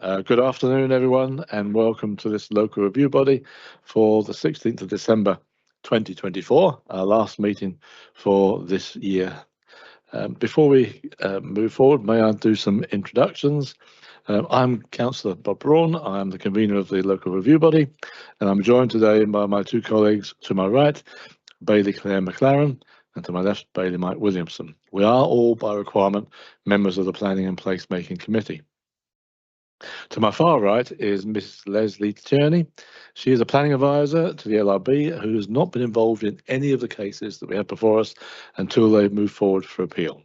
Good afternoon, everyone, and welcome to this local review body for the 16th of December 2024, our last meeting for this year. Before we move forward, may I do some introductions? I'm Councillor Bob Braun. I am the convener of the local review body, and I'm joined today by my two colleagues to my right, Bailey Claire McLaren, and to my left, Bailey Mike Williamson. We are all, by requirement, members of the Planning and Placemaking Committee. To my far right is Mrs. Leslie Tierney. She is a planning advisor to the LRB who has not been involved in any of the cases that we have before us until they move forward for appeal.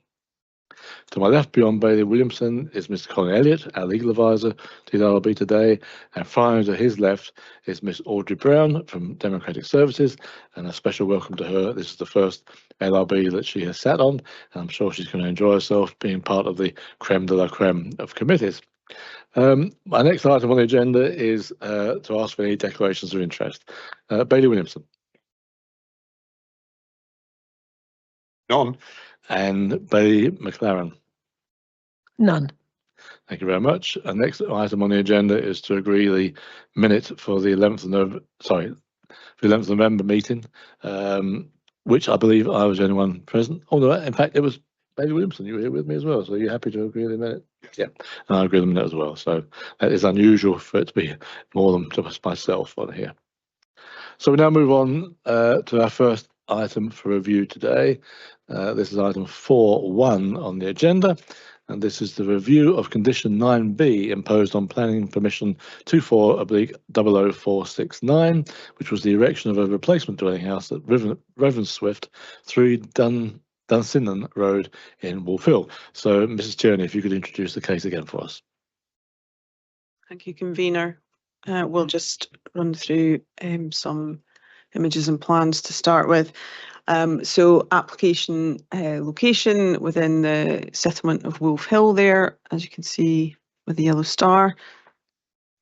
To my left, beyond Bailey Williamson, is Mr. Colin Elliott, our legal advisor to the LRB today, and finally to his left is Miss Audrey Brown from Democratic Services, and a special welcome to her. This is the first LRB that she has sat on, and I'm sure she's going to enjoy herself being part of the creme de la creme of committees. My next item on the agenda is to ask for any declarations of interest. Bailey Williamson. None. And Bailey McLaren. None. Thank you very much. Our next item on the agenda is to agree the minute for the 11th of November meeting, which I believe I was the only one present. Oh no, in fact it was Bailey Williamson, you were here with me as well, so you're happy to agree with the minute? Yeah, and I agree with the minute as well. So that is unusual for it to be more than just myself on here. So we now move on to our first item for review today. This is item 4.1 on the agenda, and this is the review of condition 9B imposed on planning permission 24/00469, which was the erection of a replacement dwelling house at Ravenswift 3 Dunsinnan Road in Wolf Hill. So, Mrs. Tierney, if you could introduce the case again for us. Thank you, convener. We'll just run through some images and plans to start with. So application location within the settlement of Wolf Hill there, as you can see with the yellow star.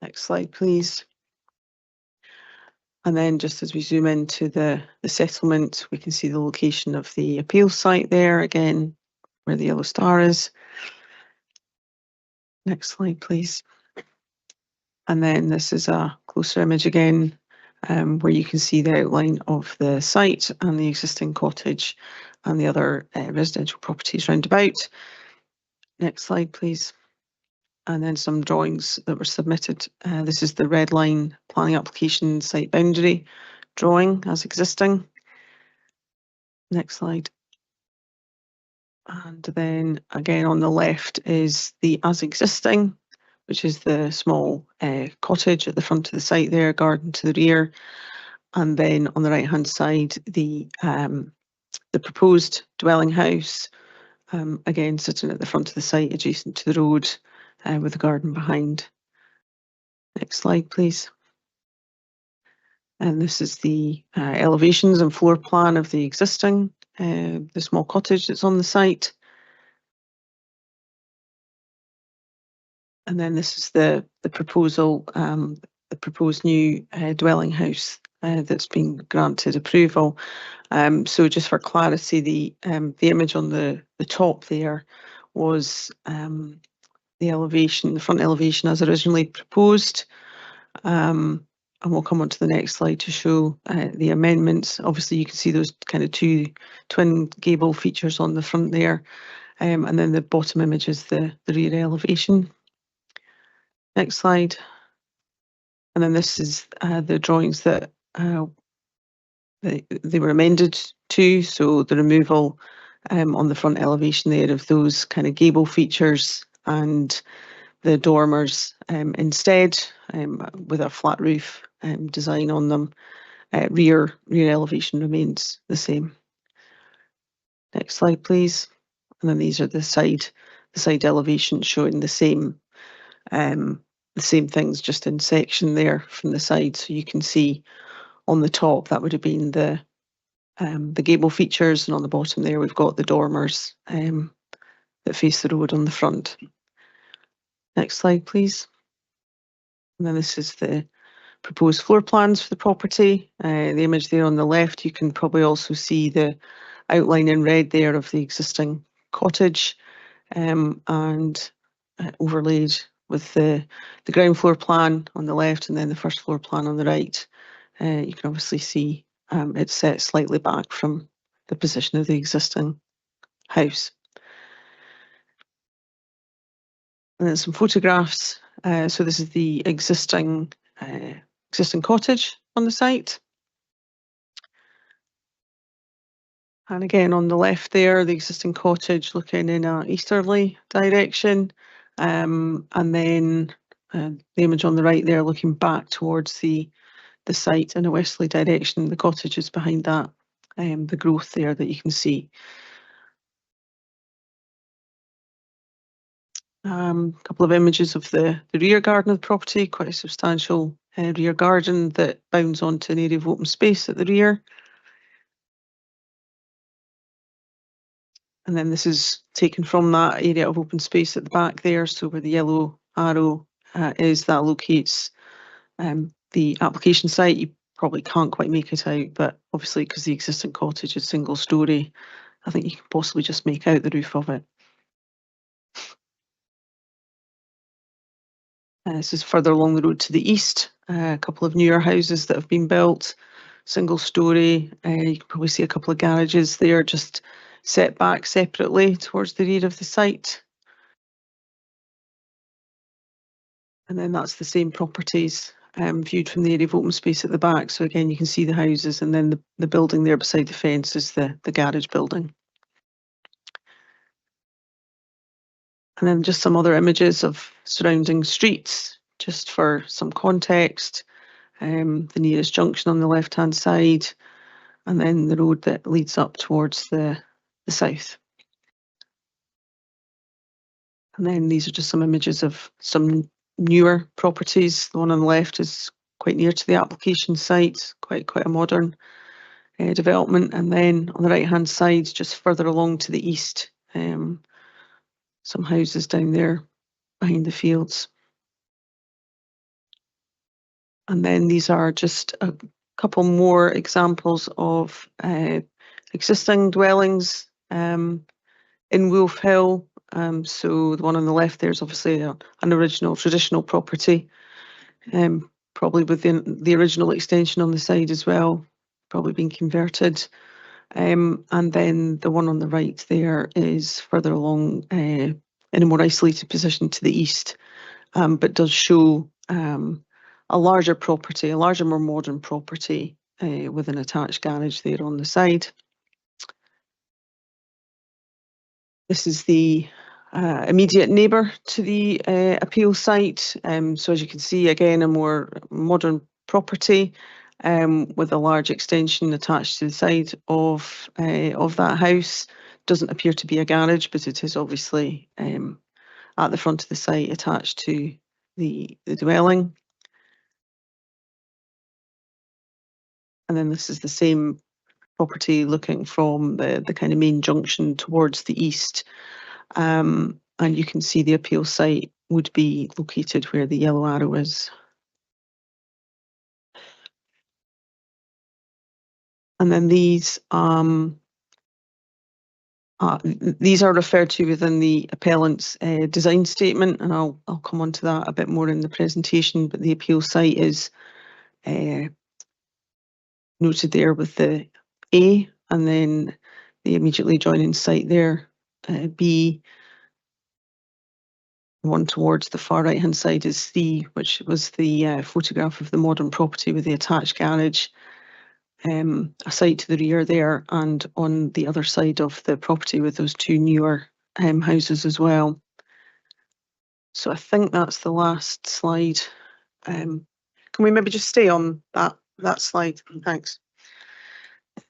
Next slide, please. And then just as we zoom into the settlement, we can see the location of the appeal site there, again, where the yellow star is. Next slide, please. And then this is a closer image again, where you can see the outline of the site and the existing cottage and the other residential properties round about. Next slide, please. And then some drawings that were submitted. This is the red line planning application site boundary drawing as existing. Next slide. And then again on the left is the as existing, which is the small cottage at the front of the site there, garden to the rear. And then on the right hand side, the proposed dwelling house, again sitting at the front of the site adjacent to the road, with the garden behind. Next slide, please. And this is the elevations and floor plan of the existing, the small cottage that's on the site. And then this is the proposal, the proposed new dwelling house that's been granted approval. So just for clarity, the image on the top there was the elevation, the front elevation as originally proposed. And we'll come on to the next slide to show the amendments. Obviously, you can see those kind of two twin gable features on the front there. And then the bottom image is the rear elevation. Next slide. And then this is the drawings that they were amended to. So the removal on the front elevation there of those kind of gable features and the dormers instead, with a flat roof design on them. Rear elevation remains the same. Next slide, please. And then these are the side elevations showing the same things, just in section there from the side. So you can see on the top that would have been the gable features, and on the bottom there we've got the dormers that face the road on the front. Next slide, please. And then this is the proposed floor plans for the property. The image there on the left, you can probably also see the outline in red there of the existing cottage, and overlaid with the ground floor plan on the left and then the first floor plan on the right. You can obviously see it's set slightly back from the position of the existing house. And then some photographs. So this is the existing cottage on the site. And again, on the left there, the existing cottage looking in an easterly direction. And then the image on the right there looking back towards the site in a westerly direction. The cottage is behind that, the growth there that you can see. A couple of images of the rear garden of the property, quite a substantial rear garden that bounds onto an area of open space at the rear. And then this is taken from that area of open space at the back there. So where the yellow arrow is, that locates the application site. You probably can't quite make it out, but obviously because the existing cottage is single story, I think you can possibly just make out the roof of it. This is further along the road to the east, a couple of newer houses that have been built, single story. You can probably see a couple of garages there just set back separately towards the rear of the site. And then that's the same properties viewed from the area of open space at the back. So again, you can see the houses, and then the building there beside the fence is the garage building. And then just some other images of surrounding streets, just for some context. The nearest junction on the left-hand side, and then the road that leads up towards the south. And then these are just some images of some newer properties. The one on the left is quite near to the application site, quite a modern development. And then on the right-hand side, just further along to the east, some houses down there behind the fields. And then these are just a couple more examples of existing dwellings in Wolf Hill. So the one on the left there is obviously an original traditional property, probably within the original extension on the side as well, probably been converted. And then the one on the right there is further along in a more isolated position to the east, but does show a larger property, a larger, more modern property with an attached garage there on the side. This is the immediate neighbour to the appeal site. So as you can see, again, a more modern property with a large extension attached to the side of that house. Doesn't appear to be a garage, but it is obviously at the front of the site attached to the dwelling. And then this is the same property looking from the kind of main junction towards the east. And you can see the appeal site would be located where the yellow arrow is. And then these are referred to within the appellant's design statement, and I'll come on to that a bit more in the presentation, but the appeal site is noted there with the A, and then the immediately adjoining site there, B. One towards the far right hand side is C, which was the photograph of the modern property with the attached garage. A site to the rear there, and on the other side of the property with those two newer houses as well. So I think that's the last slide. Can we maybe just stay on that slide? Thanks.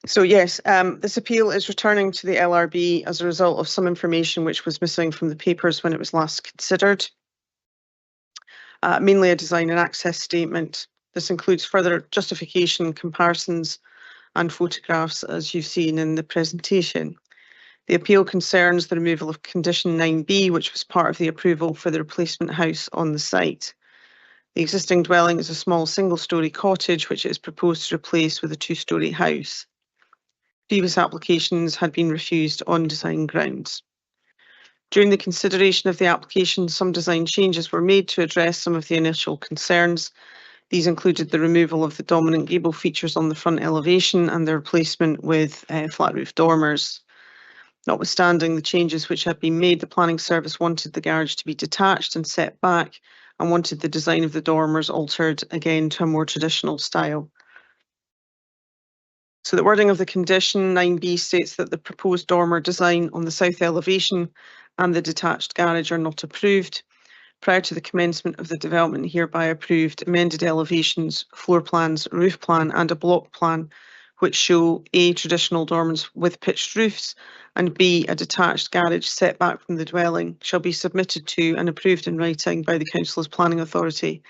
So yes, this appeal is returning to the LRB as a result of some information which was missing from the papers when it was last considered. Mainly a design and access statement. This includes further justification, comparisons and photographs as you've seen in the presentation. The appeal concerns the removal of condition 9B, which was part of the approval for the replacement house on the site. The existing dwelling is a small single-storey cottage which is proposed to replace with a two-storey house. Previous applications had been refused on design grounds. During the consideration of the application, some design changes were made to address some of the initial concerns. These included the removal of the dominant gable features on the front elevation and their replacement with flat roof dormers. Notwithstanding the changes which had been made, the planning service wanted the garage to be detached and set back and wanted the design of the dormers altered again to a more traditional style. So the wording of the condition 9B states that the proposed dormer design on the south elevation and the detached garage are not approved. Prior to the commencement of the development, hereby approved amended elevations, floor plans, roof plan and a block plan which show A, traditional dormers with pitched roofs, and B, a detached garage set back from the dwelling, shall be submitted to and approved in writing by the Council's Planning Authority,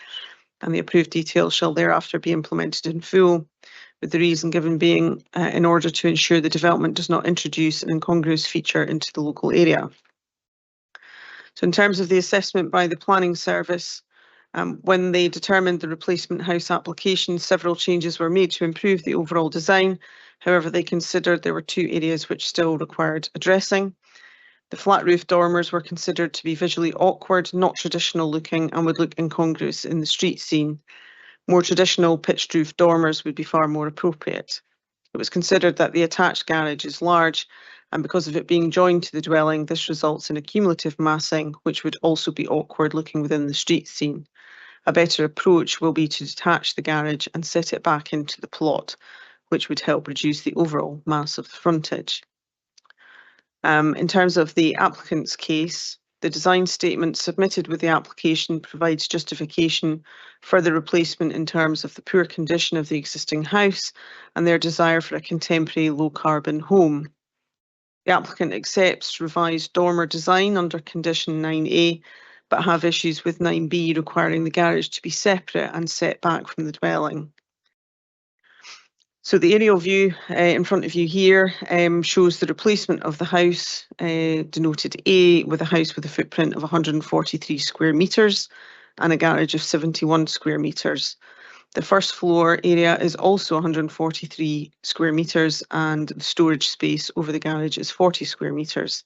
and the approved details shall thereafter be implemented in full, with the reason given being in order to ensure the development does not introduce an incongruous feature into the local area. So in terms of the assessment by the Planning Service, when they determined the replacement house application, several changes were made to improve the overall design. However, they considered there were two areas which still required addressing. The flat roof dormers were considered to be visually awkward, not traditional looking, and would look incongruous in the street scene. More traditional pitched roof dormers would be far more appropriate. It was considered that the attached garage is large, and because of it being joined to the dwelling, this results in a cumulative massing, which would also be awkward looking within the street scene. A better approach will be to detach the garage and set it back into the plot, which would help reduce the overall mass of the frontage. In terms of the applicant's case, the design statement submitted with the application provides justification for the replacement in terms of the poor condition of the existing house and their desire for a contemporary low-carbon home. The applicant accepts revised dormer design under condition 9A, but have issues with 9B requiring the garage to be separate and set back from the dwelling. So the aerial view in front of you here shows the replacement of the house, denoted A, with a house with a footprint of 143 square metres and a garage of 71 square metres. The first floor area is also 143 square metres and the storage space over the garage is 40 square metres.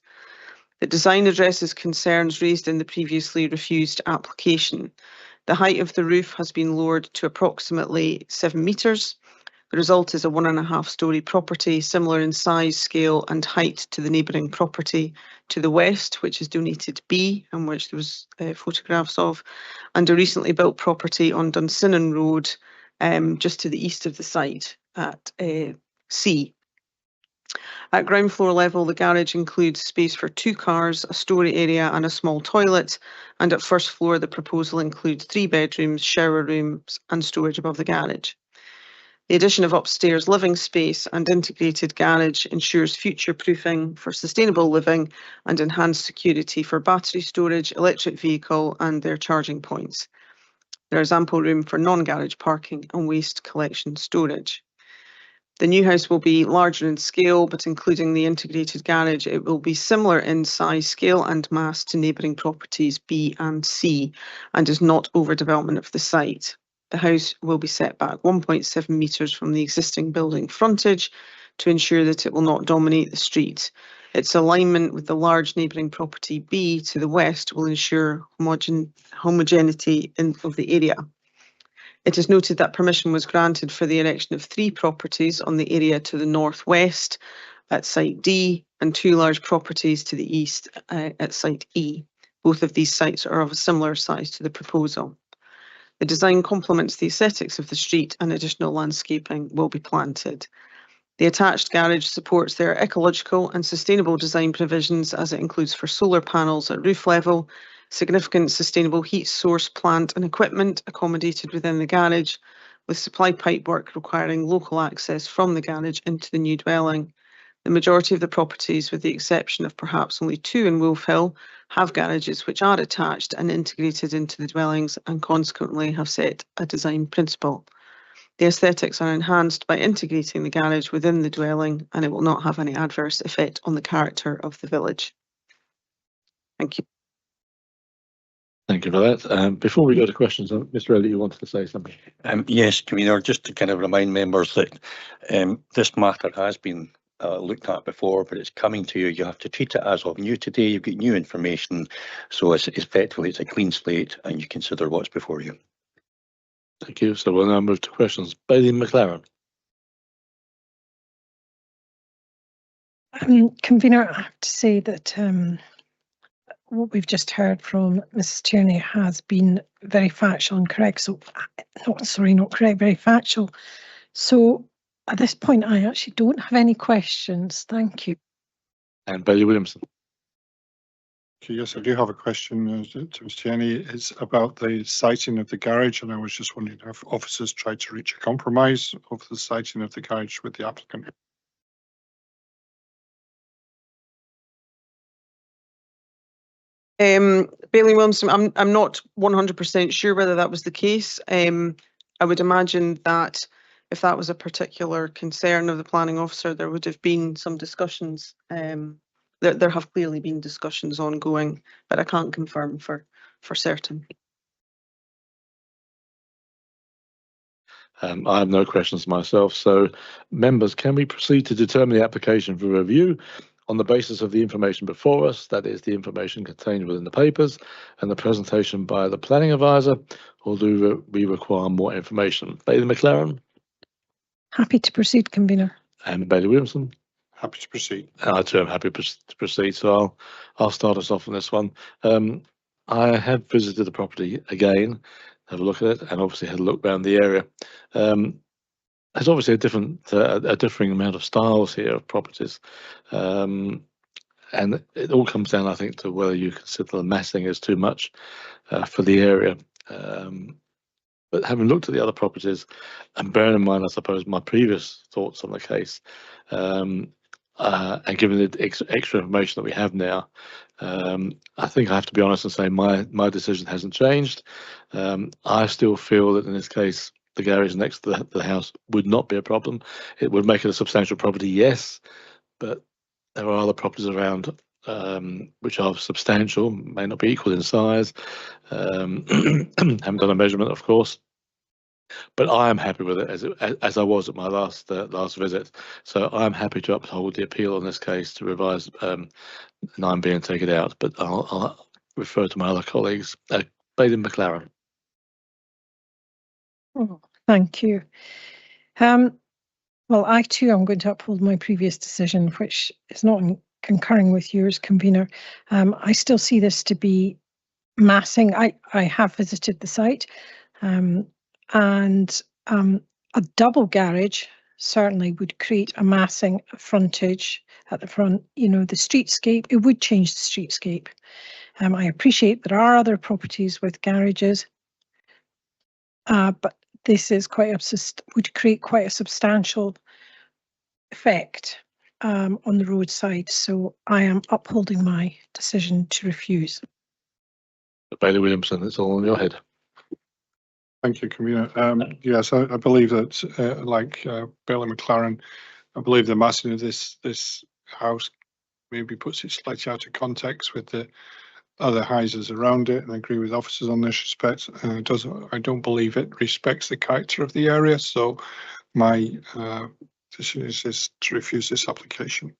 The design addresses concerns raised in the previously refused application. The height of the roof has been lowered to approximately 7 metres. The result is a 1.5-storey property, similar in size, scale and height to the neighbouring property to the west, which is donated B, and which there was photographs of, and a recently built property on Dunsinnan Road, just to the east of the site at C. At ground floor level, the garage includes space for 2 cars, a storey area and a small toilet, and at first floor the proposal includes 3 bedrooms, shower rooms and storage above the garage. The addition of upstairs living space and integrated garage ensures future proofing for sustainable living and enhanced security for battery storage, electric vehicle and their charging points. There is ample room for non-garage parking and waste collection storage. The new house will be larger in scale, but including the integrated garage, it will be similar in size, scale and mass to neighbouring properties B and C and is not overdevelopment of the site. The house will be set back 1.7 metres from the existing building frontage to ensure that it will not dominate the street. Its alignment with the large neighbouring property B to the west will ensure homogeneity of the area. It is noted that permission was granted for the erection of 3 properties on the area to the northwest at site D and 2 large properties to the east at site E. Both of these sites are of a similar size to the proposal. The design complements the aesthetics of the street and additional landscaping will be planted. The attached garage supports their ecological and sustainable design provisions as it includes for solar panels at roof level, significant sustainable heat source plant and equipment accommodated within the garage, with supply pipe work requiring local access from the garage into the new dwelling. The majority of the properties, with the exception of perhaps only 2 in Wolf Hill, have garages which are attached and integrated into the dwellings and consequently have set a design principle. The aesthetics are enhanced by integrating the garage within the dwelling and it will not have any adverse effect on the character of the village. Thank you. Thank you for that. Before we go to questions, Mr. Elliott, you wanted to say something? Yes, Convener, just to kind of remind members that this matter has been looked at before, but it's coming to you. You have to treat it as of new today. You've got new information, so it's effectively it's a clean slate, and you consider what's before you. Thank you. So we'll now move to questions. Bailey McLaren. Convener, I have to say that what we've just heard from Mrs. Tierney has been very factual and correct. So, not correct, very factual. So at this point, I actually don't have any questions. Thank you. And Bailey Williamson. Okay, yes, I do have a question to Ms. Tierney. It's about the siting of the garage, and I was just wondering if officers tried to reach a compromise of the siting of the garage with the applicant. Bailey Williamson, I'm not 100% sure whether that was the case. I would imagine that if that was a particular concern of the planning officer, there would have been some discussions. There have clearly been discussions ongoing, but I can't confirm for certain. I have no questions myself. So, members, can we proceed to determine the application for review on the basis of the information before us, that is the information contained within the papers and the presentation by the planning advisor, or do we require more information? Bailey McLaren. Happy to proceed, Convener. And Bailey Williamson. Happy to proceed. I too am happy to proceed, so I'll start us off on this one. I have visited the property again, have a look at it, and obviously had a look around the area. There's obviously a differing amount of styles here of properties, and it all comes down, I think, to whether you consider the massing is too much for the area. But having looked at the other properties, and bearing in mind, I suppose, my previous thoughts on the case, and given the extra information that we have now, I think I have to be honest and say my decision hasn't changed. I still feel that in this case, the garage next to the house would not be a problem. It would make it a substantial property, yes, but there are other properties around which are substantial, may not be equal in size. Haven't done a measurement, of course, but I am happy with it as I was at my last visit. So I'm happy to uphold the appeal in this case to revise 9B and take it out. But I'll refer to my other colleagues. Bailey McLaren. Oh, thank you. Well, I too am going to uphold my previous decision, which is not concurring with yours, Convener. I still see this to be massing. I have visited the site, and a double garage certainly would create a massing frontage at the front. You know, the streetscape, it would change the streetscape. I appreciate there are other properties with garages, but this is would create quite a substantial effect on the roadside. So I am upholding my decision to refuse. Bailey Williamson, it's all on your head. Thank you, Convener. Yes, I believe that, like Bailey McLaren, I believe the massing of this house maybe puts it slightly out of context with the other houses around it, and I agree with officers on this respect. I don't believe it respects the character of the area, so my decision is to refuse this application.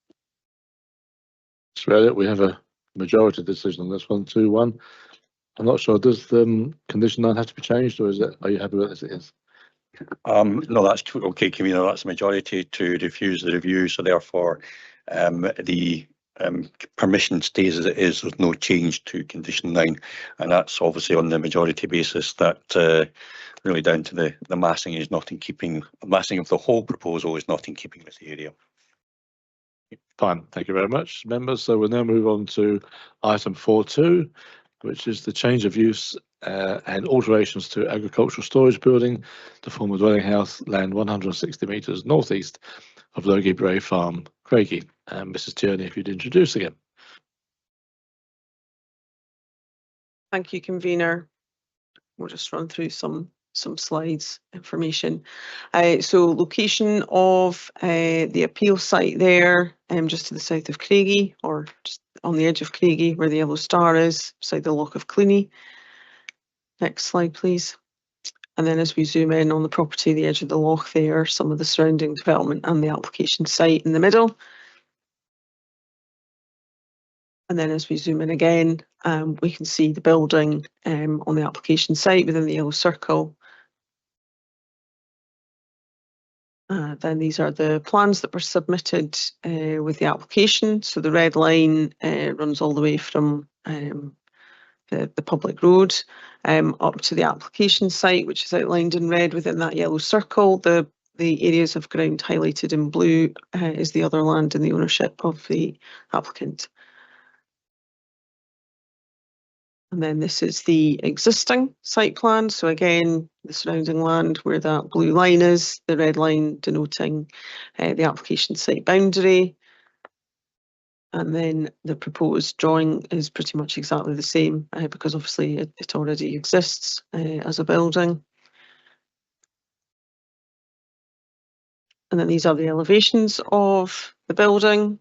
That's read it. We have a majority decision on this one, 2-1. I'm not sure, does condition 9 have to be changed, or are you happy with it as it is? No, that's okay, Convener. That's a majority to refuse the review, so therefore the permission stays as it is. There's no change to condition 9, and that's obviously on the majority basis. That really down to the massing is not in keeping. Massing of the whole proposal is not in keeping with the area. Fine, thank you very much, members. So we'll now move on to item 4.2, which is the change of use and alterations to agricultural storage building to form a dwelling house, land 160 metres northeast of Logie Bray Farm, Craigie. And Mrs. Tierney, if you'd introduce again. Thank you, Convener. We'll just run through some slides information. So location of the appeal site there, just to the south of Craigie, or just on the edge of Craigie where the yellow star is, beside the Loch of Cluny. Next slide, please. And then as we zoom in on the property, the edge of the loch there, some of the surrounding development and the application site in the middle. And then as we zoom in again, we can see the building on the application site within the yellow circle. Then these are the plans that were submitted with the application. So the red line runs all the way from the public road up to the application site, which is outlined in red within that yellow circle. The areas of ground highlighted in blue is the other land in the ownership of the applicant. And then this is the existing site plan. So again, the surrounding land where that blue line is, the red line denoting the application site boundary. And then the proposed drawing is pretty much exactly the same because obviously it already exists as a building. And then these are the elevations of the building.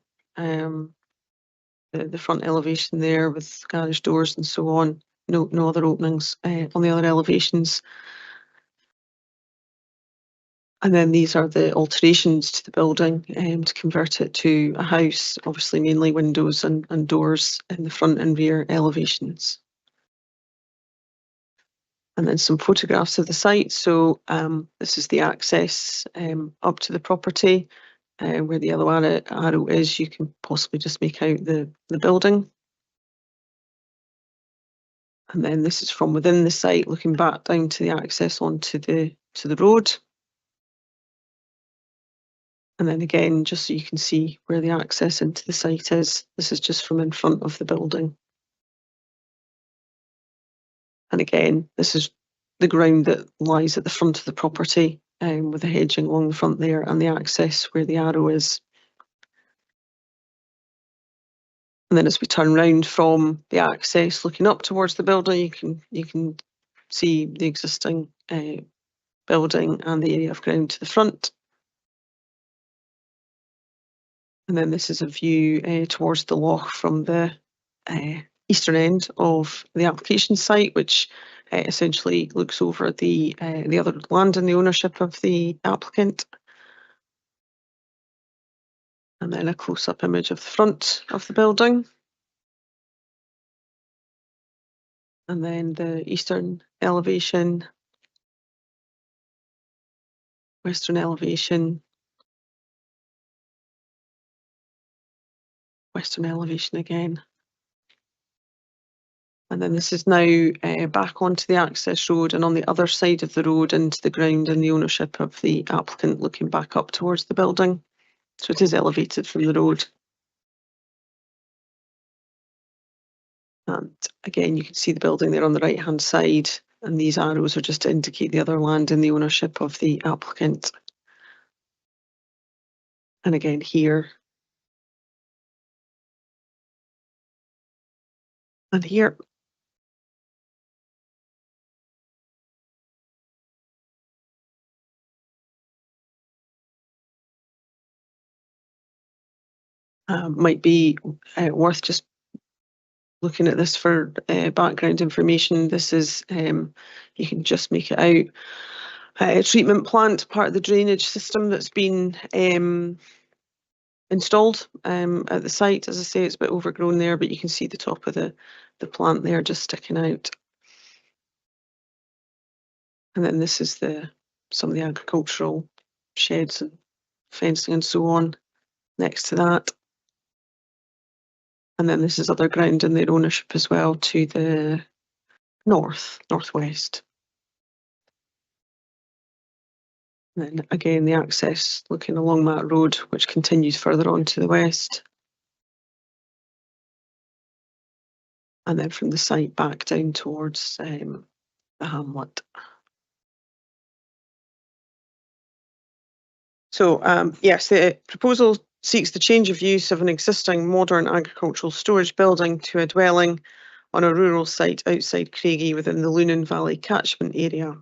The front elevation there with garage doors and so on. No other openings on the other elevations. And then these are the alterations to the building to convert it to a house, obviously mainly windows and doors in the front and rear elevations. And then some photographs of the site. So this is the access up to the property. Where the yellow arrow is, you can possibly just make out the building. And then this is from within the site, looking back down to the access onto the road. And then again, just so you can see where the access into the site is, this is just from in front of the building. And again, this is the ground that lies at the front of the property. With the hedging along the front there and the access where the arrow is. And then as we turn round from the access looking up towards the building, you can see the existing building and the area of ground to the front. And then this is a view towards the loch from the eastern end of the application site, which essentially looks over the other land in the ownership of the applicant. And then a close-up image of the front of the building. And then the eastern elevation, western elevation, western elevation again. And then this is now back onto the access road and on the other side of the road into the ground in the ownership of the applicant, looking back up towards the building. So it is elevated from the road. And again, you can see the building there on the right hand side, and these arrows are just to indicate the other land in the ownership of the applicant. And again here. And here. Might be worth just looking at this for background information. This is, you can just make it out, a treatment plant, part of the drainage system that's been installed at the site. As I say, it's a bit overgrown there, but you can see the top of the plant there just sticking out. And then this is some of the agricultural sheds and fencing and so on next to that. And then this is other ground in their ownership as well to the northwest. And then again, the access looking along that road, which continues further on to the west. And then from the site back down towards the hamlet. So yes, the proposal seeks the change of use of an existing modern agricultural storage building to a dwelling on a rural site outside Craigie within the Lunan Valley catchment area.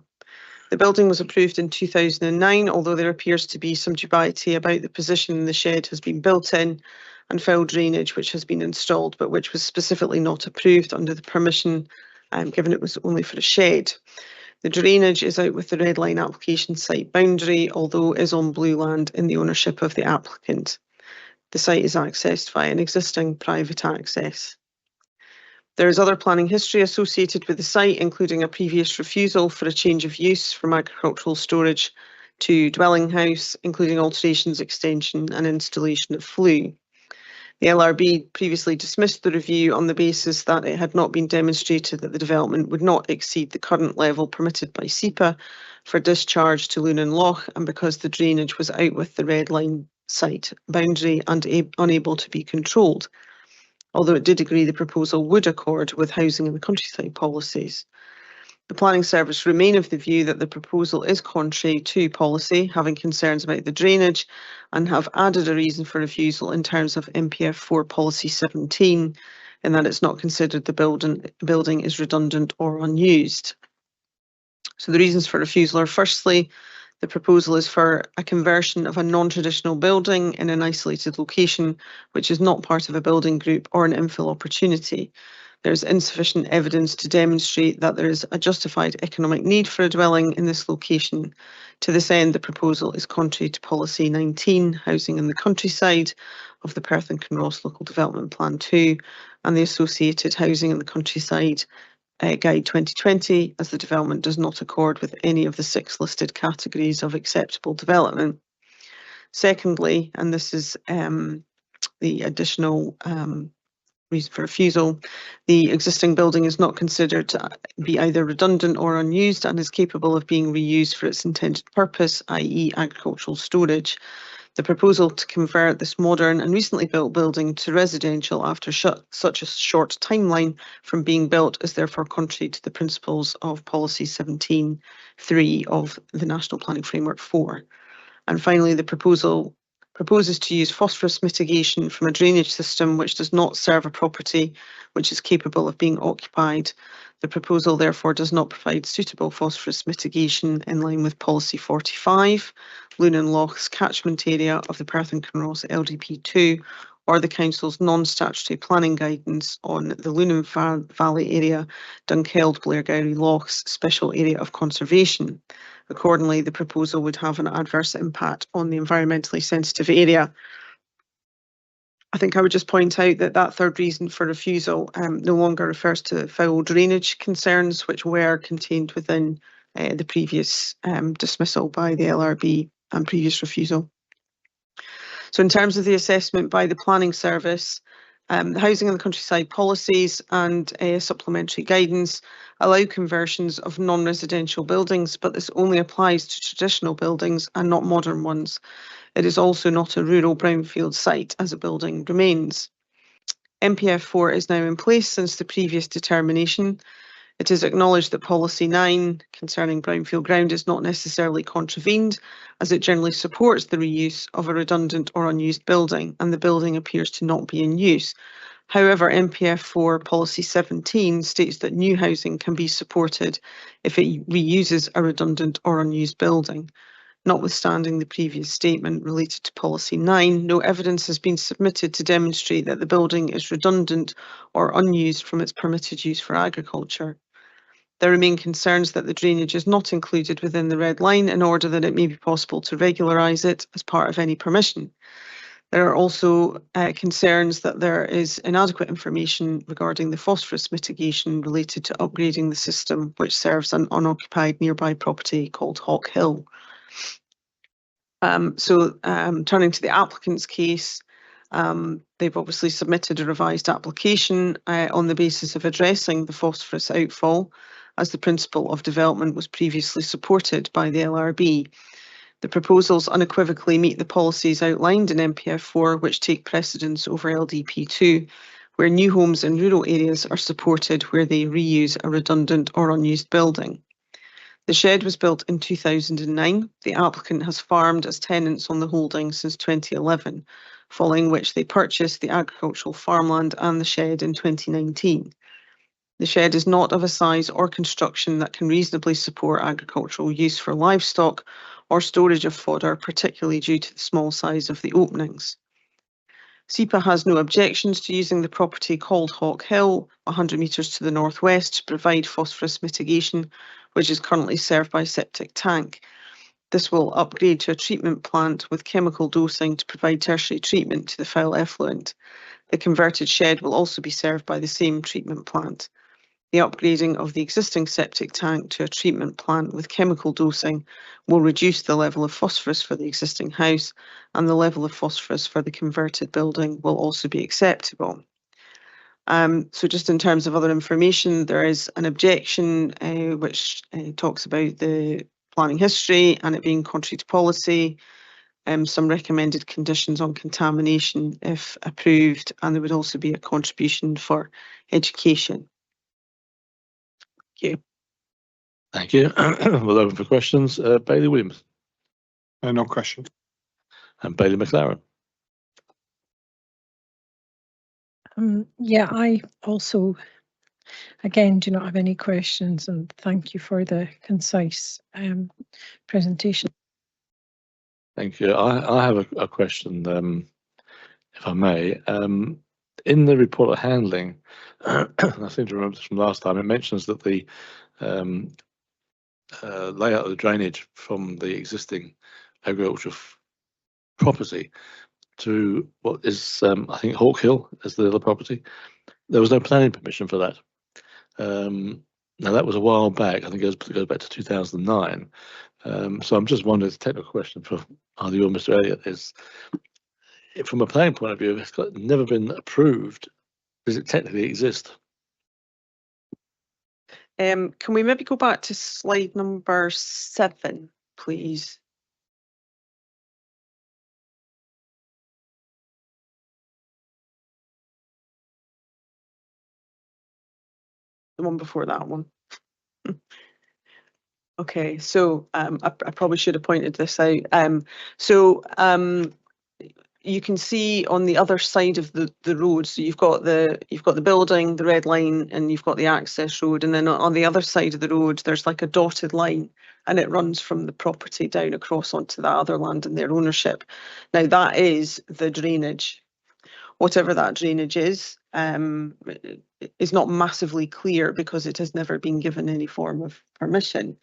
The building was approved in 2009, although there appears to be some dubiety about the position the shed has been built in and fill drainage which has been installed, but which was specifically not approved under the permission given it was only for a shed. The drainage is out with the red line application site boundary, although is on blue land in the ownership of the applicant. The site is accessed via an existing private access. There is other planning history associated with the site, including a previous refusal for a change of use from agricultural storage to dwelling house, including alterations, extension and installation of flue. The LRB previously dismissed the review on the basis that it had not been demonstrated that the development would not exceed the current level permitted by SEPA for discharge to Lunan Loch, and because the drainage was out with the red line site boundary and unable to be controlled, although it did agree the proposal would accord with housing and the countryside policies. The Planning Service remain of the view that the proposal is contrary to policy, having concerns about the drainage, and have added a reason for refusal in terms of MPF 4 Policy 17, in that it's not considered the building is redundant or unused. So the reasons for refusal are, firstly, the proposal is for a conversion of a non-traditional building in an isolated location, which is not part of a building group or an infill opportunity. There's insufficient evidence to demonstrate that there is a justified economic need for a dwelling in this location. To this end, the proposal is contrary to Policy 19, Housing in the Countryside, of the Perth and Kinross Local Development Plan 2, and the associated Housing in the Countryside Guide 2020, as the development does not accord with any of the 6 listed categories of acceptable development. Secondly, and this is the additional reason for refusal, the existing building is not considered to be either redundant or unused and is capable of being reused for its intended purpose, i.e. agricultural storage. The proposal to convert this modern and recently built building to residential after such a short timeline from being built is therefore contrary to the principles of Policy 17.3 of the National Planning Framework 4. And finally, the proposal proposes to use phosphorus mitigation from a drainage system which does not serve a property which is capable of being occupied. The proposal therefore does not provide suitable phosphorus mitigation in line with Policy 45, Lunan Loch's catchment area of the Perth and Kinross LDP2, or the Council's non-statutory planning guidance on the Lunan Valley area, Dunkeld Blairgowrie Loch's special area of conservation. Accordingly, the proposal would have an adverse impact on the environmentally sensitive area. I think I would just point out that that third reason for refusal no longer refers to foul drainage concerns, which were contained within the previous dismissal by the LRB and previous refusal. So in terms of the assessment by the Planning Service, the Housing in the Countryside policies and supplementary guidance allow conversions of non-residential buildings, but this only applies to traditional buildings and not modern ones. It is also not a rural brownfield site as a building remains. MPF 4 is now in place since the previous determination. It is acknowledged that Policy 9 concerning brownfield ground is not necessarily contravened, as it generally supports the reuse of a redundant or unused building, and the building appears to not be in use. However, MPF 4 Policy 17 states that new housing can be supported if it reuses a redundant or unused building. Notwithstanding the previous statement related to Policy 9, no evidence has been submitted to demonstrate that the building is redundant or unused from its permitted use for agriculture. There remain concerns that the drainage is not included within the red line in order that it may be possible to regularise it as part of any permission. There are also concerns that there is inadequate information regarding the phosphorus mitigation related to upgrading the system, which serves an unoccupied nearby property called Hawk Hill. Turning to the applicant's case, they've obviously submitted a revised application on the basis of addressing the phosphorus outfall, as the principle of development was previously supported by the LRB. The proposals unequivocally meet the policies outlined in MPF 4, which take precedence over LDP 2, where new homes in rural areas are supported where they reuse a redundant or unused building. The shed was built in 2009. The applicant has farmed as tenants on the holding since 2011, following which they purchased the agricultural farmland and the shed in 2019. The shed is not of a size or construction that can reasonably support agricultural use for livestock or storage of fodder, particularly due to the small size of the openings. SEPA has no objections to using the property called Hawk Hill, 100 metres to the northwest, to provide phosphorus mitigation, which is currently served by a septic tank. This will upgrade to a treatment plant with chemical dosing to provide tertiary treatment to the foul effluent. The converted shed will also be served by the same treatment plant. The upgrading of the existing septic tank to a treatment plant with chemical dosing will reduce the level of phosphorus for the existing house, and the level of phosphorus for the converted building will also be acceptable. So just in terms of other information, there is an objection which talks about the planning history and it being contrary to policy, some recommended conditions on contamination if approved, and there would also be a contribution for education. Thank you. Thank you. We'll open for questions. Bailey Williams No question. and Bailey McLaren. Yeah, I also, again, do not have any questions, and thank you for the concise presentation. Thank you. I have a question, if I may. In the report of handling, I seem to remember this from last time, it mentions that the layout of the drainage from the existing agricultural property to what is, I think, Hawk Hill as the other property, there was no planning permission for that. Now, that was a while back. I think it goes back to 2009. So I'm just wondering, it's a technical question for either you or Mr. Elliott, is from a planning point of view, it's never been approved. Does it technically exist? Can we maybe go back to slide number 7, please? The one before that one. Okay, so I probably should have pointed this out. You can see on the other side of the road, so you've got the building, the red line, and you've got the access road, and then on the other side of the road there's like a dotted line, and it runs from the property down across onto that other land in their ownership. Now that is the drainage. Whatever that drainage is not massively clear because it has never been given any form of permission.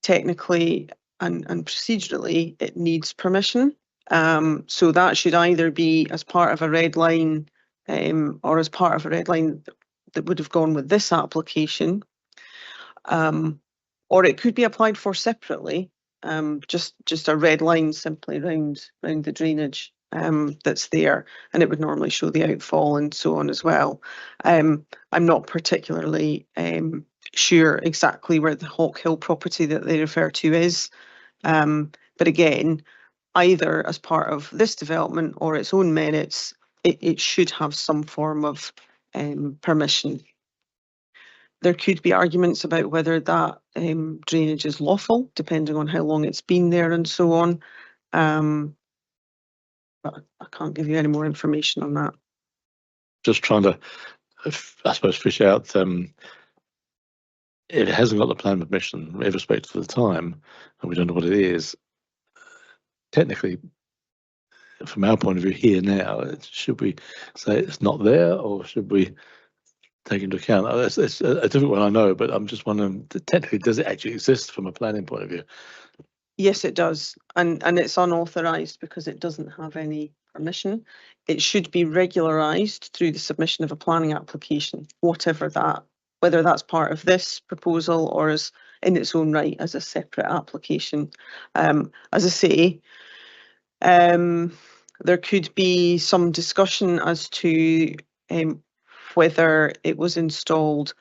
Technically and procedurally, it needs permission. So that should either be as part of a red line or as part of a red line that would have gone with this application. Or it could be applied for separately, just a red line simply round the drainage that's there, and it would normally show the outfall and so on as well. I'm not particularly sure exactly where the Hawk Hill property that they refer to is, but again, either as part of this development or its own merits, it should have some form of permission. There could be arguments about whether that drainage is lawful, depending on how long it's been there and so on. But I can't give you any more information on that. Just trying to, I suppose, fish out if it hasn't got the plan permission, irrespective of the time, and we don't know what it is. Technically, from our point of view here now, should we say it's not there, or should we take into account? It's a different one, I know, but I'm just wondering, technically, does it actually exist from a planning point of view? Yes, it does, and it's unauthorised because it doesn't have any permission. It should be regularised through the submission of a planning application, whatever that, whether that's part of this proposal or as in its own right as a separate application. As I say, there could be some discussion as to whether it was installed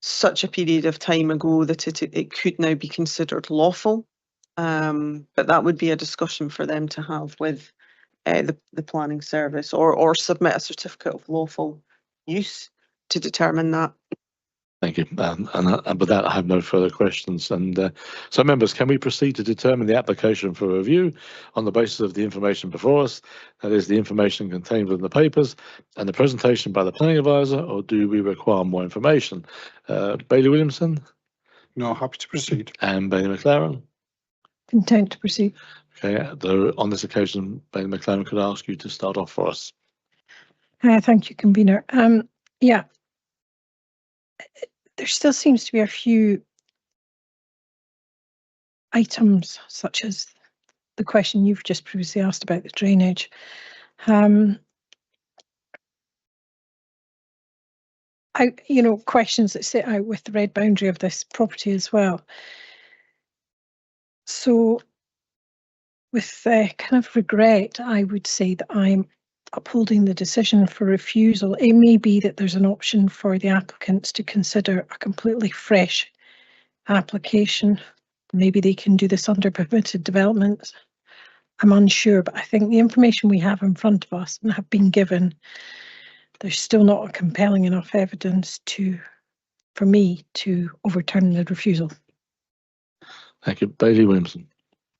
such a period of time ago that it could now be considered lawful. But that would be a discussion for them to have with the planning service, or submit a certificate of lawful use to determine that. Thank you. And with that, I have no further questions. And so, members, can we proceed to determine the application for review on the basis of the information before us, that is, the information contained within the papers and the presentation by the planning advisor, or do we require more information? Bailey Williamson? No, happy to proceed. And Bailey McLaren? Content to proceed. Okay, on this occasion, Bailey McLaren, could I ask you to start off for us? Thank you, convener. Yeah. there still seems to be a few items, such as the question you've just previously asked about the drainage. Questions that sit out with the red boundary of this property as well. So with kind of regret, I would say that I'm upholding the decision for refusal. It may be that there's an option for the applicants to consider a completely fresh application. Maybe they can do this under permitted development. I'm unsure, but I think the information we have in front of us and have been given, there's still not a compelling enough evidence for me to overturn the refusal. Thank you. Bailey Williamson.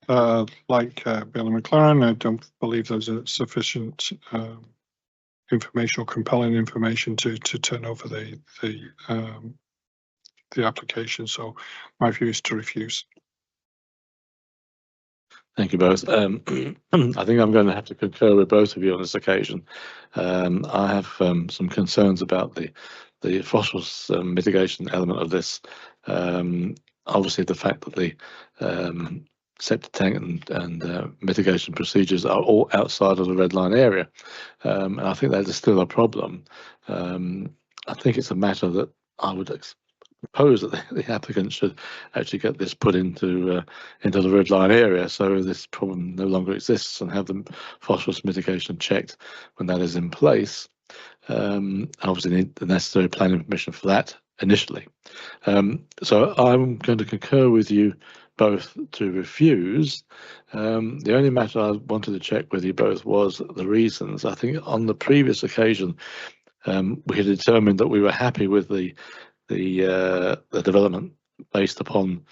Like Bailey McLaren, I don't believe there's a sufficient information or compelling information to turn over the application. So my view is to refuse. Thank you both. I think I'm going to have to concur with both of you on this occasion. I have some concerns about the phosphorus mitigation element of this. Obviously, the fact that the septic tank and mitigation procedures are all outside of the red line area, and I think that is still a problem. I think it's a matter that I would propose that the applicant should actually get this put into the red line area, so this problem no longer exists, and have the phosphorus mitigation checked when that is in place. Obviously need the necessary planning permission for that initially. So I'm going to concur with you both to refuse. The only matter I wanted to check with you both was the reasons. I think on the previous occasion we had determined that we were happy with the development based upon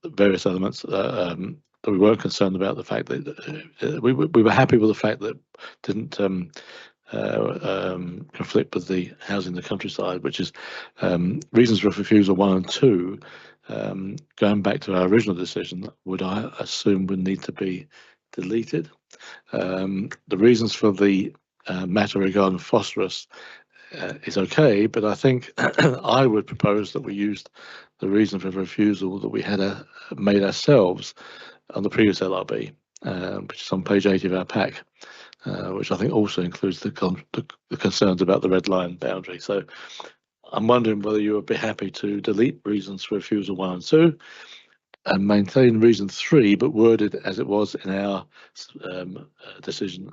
various elements that we weren't concerned about. The fact that we were happy with the fact that didn't conflict with the housing in the countryside, which is reasons for refusal 1 and 2. Going back to our original decision, would I assume would need to be deleted. The reasons for the matter regarding phosphorus is okay, but I think I would propose that we used the reason for refusal that we had made ourselves on the previous LRB, which is on page 80 of our pack, which I think also includes the concerns about the red line boundary. So I'm wondering whether you would be happy to delete reasons for refusal 1 and 2 and maintain reason 3, but worded as it was in our decision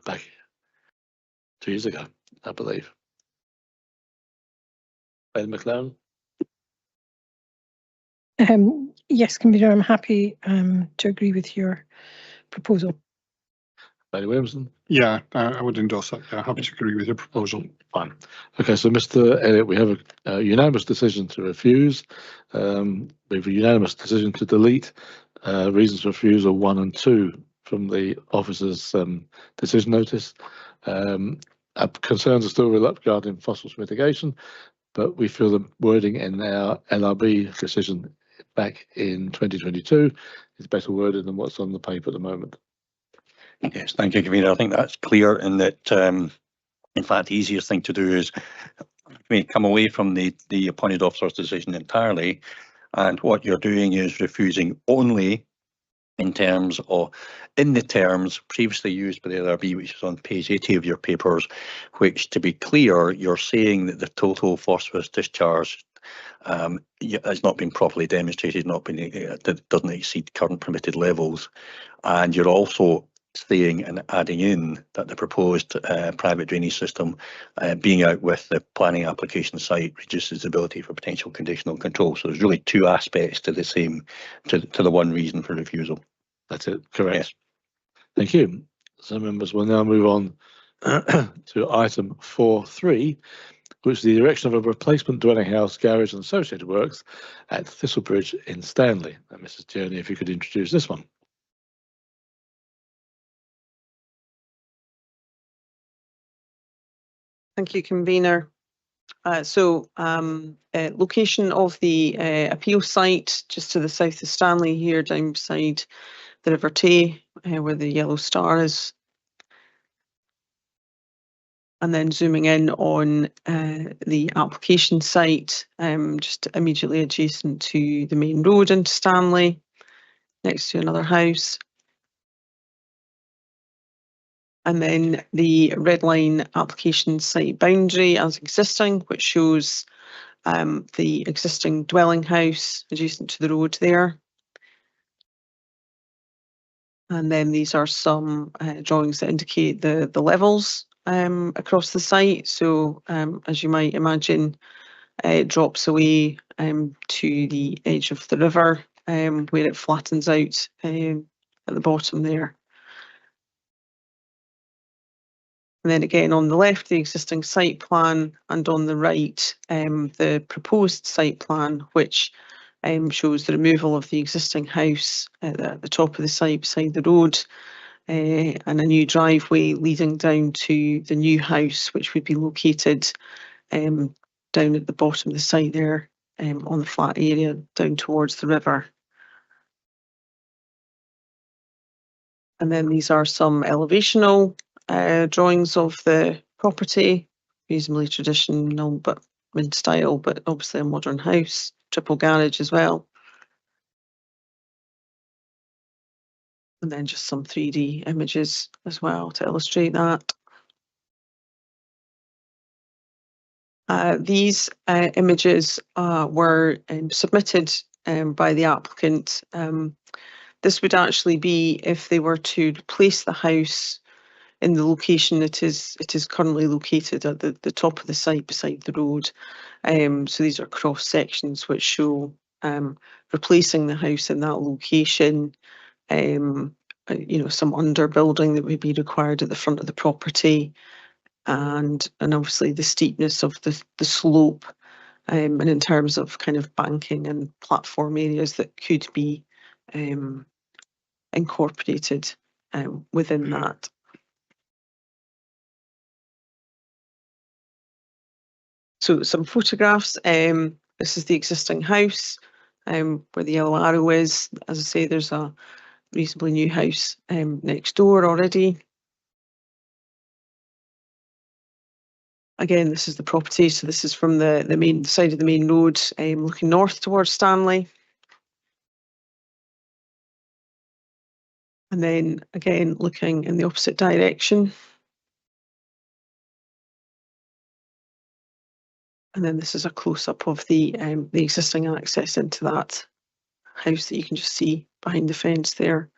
back 2 years ago, I believe. Ben McLaren? Yes, Convener, I'm happy to agree with your proposal. Bailey Williamson? Yeah, I would endorse that. Yeah, happy to agree with your proposal. Fine. Okay, so Mr. Elliott, we have a unanimous decision to refuse. We have a unanimous decision to delete reasons for refusal 1 and 2 from the officer's decision notice. Our concerns are still regarding phosphorus mitigation, but we feel the wording in our LRB decision back in 2022 is better worded than what's on the paper at the moment. Yes, thank you, Convener. I think that's clear, in that, in fact, the easiest thing to do is come away from the appointed officer's decision entirely, and what you're doing is refusing only in the terms previously used by the LRB, which is on page 80 of your papers, which, to be clear, you're saying that the total phosphorus discharge has not been properly demonstrated, that doesn't exceed current permitted levels, and you're also saying and adding in that the proposed private drainage system being out with the planning application site reduces the ability for potential conditional control. So there's really two aspects to the one reason for refusal. That's it, correct. Yes. Thank you. So members will now move on to item 4.3, which is the erection of a replacement dwelling house, garage and associated works at Thistlebridge in Stanley. And Mrs. Tierney, if you could introduce this one. Thank you, Convener. Location of the appeal site just to the south of Stanley here, down beside the River Tay, where the yellow star is. And then zooming in on the application site, just immediately adjacent to the main road into Stanley, next to another house. And then the red line application site boundary as existing, which shows the existing dwelling house adjacent to the road there. And then these are some drawings that indicate the levels across the site. So as you might imagine, it drops away to the edge of the river where it flattens out at the bottom there. And then again on the left, the existing site plan, and on the right, the proposed site plan, which shows the removal of the existing house at the top of the site beside the road, and a new driveway leading down to the new house, which would be located down at the bottom of the site there, on the flat area down towards the river. And then these are some elevational drawings of the property, reasonably traditional but in style, but obviously a modern house, triple garage as well. And then just some 3D images as well to illustrate that. These images were submitted by the applicant. This would actually be if they were to replace the house in the location it is currently located at the top of the site beside the road. So these are cross sections which show replacing the house in that location, you know, some underbuilding that would be required at the front of the property, and obviously the steepness of the slope, and in terms of kind of banking and platform areas that could be incorporated within that. So some photographs. This is the existing house where the yellow arrow is. As I say, there's a reasonably new house next door already. Again, this is the property. So this is from the main side of the main road, looking north towards Stanley. And then again, looking in the opposite direction. And then this is a close-up of the existing access into that house that you can just see behind the fence there.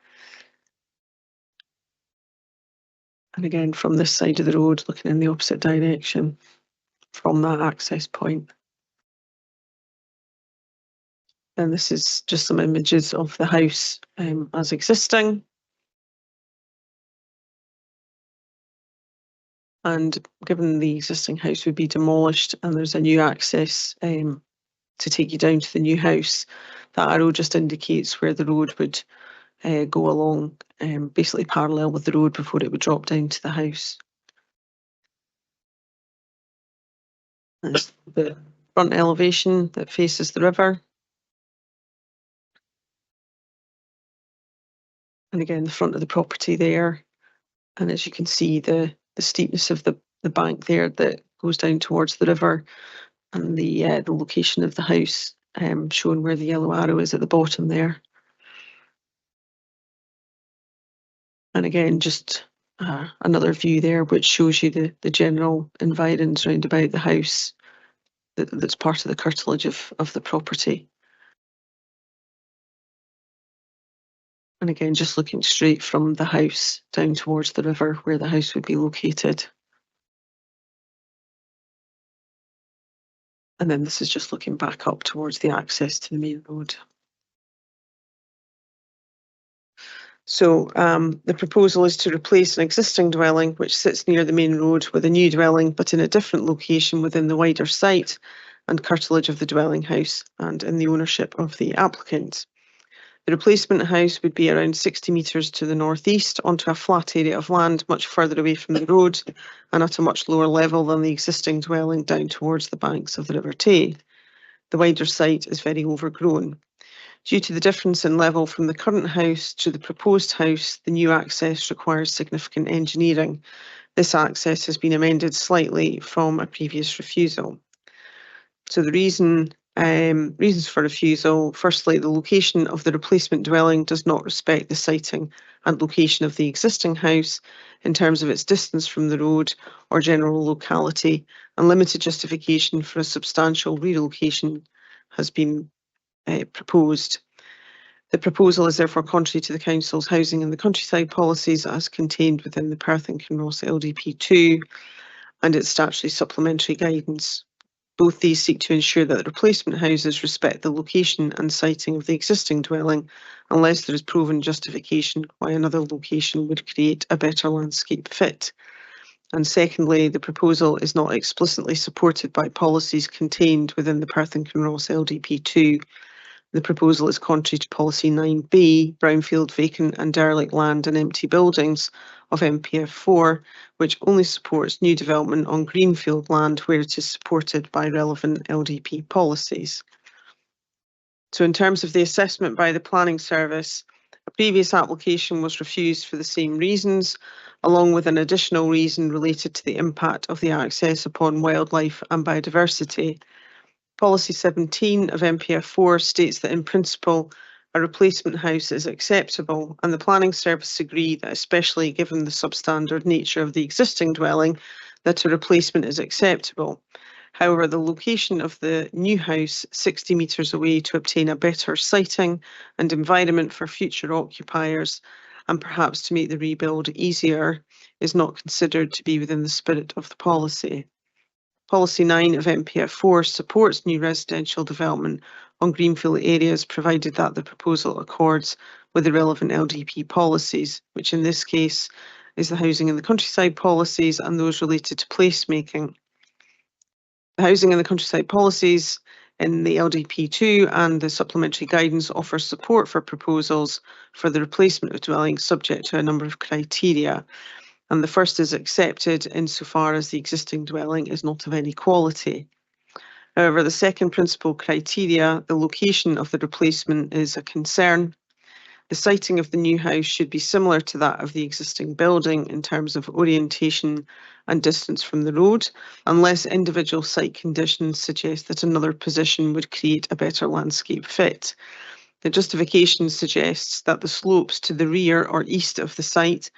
And again, from this side of the road, looking in the opposite direction from that access point. And this is just some images of the house as existing. And given the existing house would be demolished and there's a new access to take you down to the new house, that arrow just indicates where the road would go along, basically parallel with the road before it would drop down to the house. There's the front elevation that faces the river. And again, the front of the property there. And as you can see, the steepness of the bank there that goes down towards the river, and the location of the house shown where the yellow arrow is at the bottom there. And again, just another view there which shows you the general environs round about the house that's part of the curtilage of the property. And again, just looking straight from the house down towards the river where the house would be located. And then this is just looking back up towards the access to the main road. So the proposal is to replace an existing dwelling which sits near the main road with a new dwelling, but in a different location within the wider site and curtilage of the dwelling house and in the ownership of the applicant. The replacement house would be around 60 metres to the northeast onto a flat area of land much further away from the road and at a much lower level than the existing dwelling down towards the banks of the River Tay. The wider site is very overgrown. Due to the difference in level from the current house to the proposed house, the new access requires significant engineering. This access has been amended slightly from a previous refusal. So the reasons for refusal: firstly, the location of the replacement dwelling does not respect the siting and location of the existing house in terms of its distance from the road or general locality, and limited justification for a substantial relocation has been proposed. The proposal is therefore contrary to the Council's housing and the countryside policies as contained within the Perth and Kinross LDP2 and its statutory supplementary guidance. Both these seek to ensure that the replacement houses respect the location and siting of the existing dwelling, unless there is proven justification why another location would create a better landscape fit. And secondly, the proposal is not explicitly supported by policies contained within the Perth and Kinross LDP2. The proposal is contrary to Policy 9B, brownfield, vacant and derelict land and empty buildings of MPF 4, which only supports new development on greenfield land where it is supported by relevant LDP policies. So in terms of the assessment by the Planning Service, a previous application was refused for the same reasons, along with an additional reason related to the impact of the access upon wildlife and biodiversity. Policy 17 of MPF 4 states that in principle a replacement house is acceptable, and the Planning Service agree that, especially given the substandard nature of the existing dwelling, that a replacement is acceptable. However, the location of the new house 60 metres away to obtain a better siting and environment for future occupiers, and perhaps to make the rebuild easier, is not considered to be within the spirit of the policy. Policy 9 of MPF 4 supports new residential development on greenfield areas, provided that the proposal accords with the relevant LDP policies, which in this case is the housing and the countryside policies and those related to placemaking. The housing and the countryside policies in the LDP2 and the supplementary guidance offer support for proposals for the replacement of dwellings subject to a number of criteria. And the first is accepted insofar as the existing dwelling is not of any quality. However, the second principal criteria, the location of the replacement, is a concern. The siting of the new house should be similar to that of the existing building in terms of orientation and distance from the road, unless individual site conditions suggest that another position would create a better landscape fit. The justification suggests that the slopes to the rear or east of the site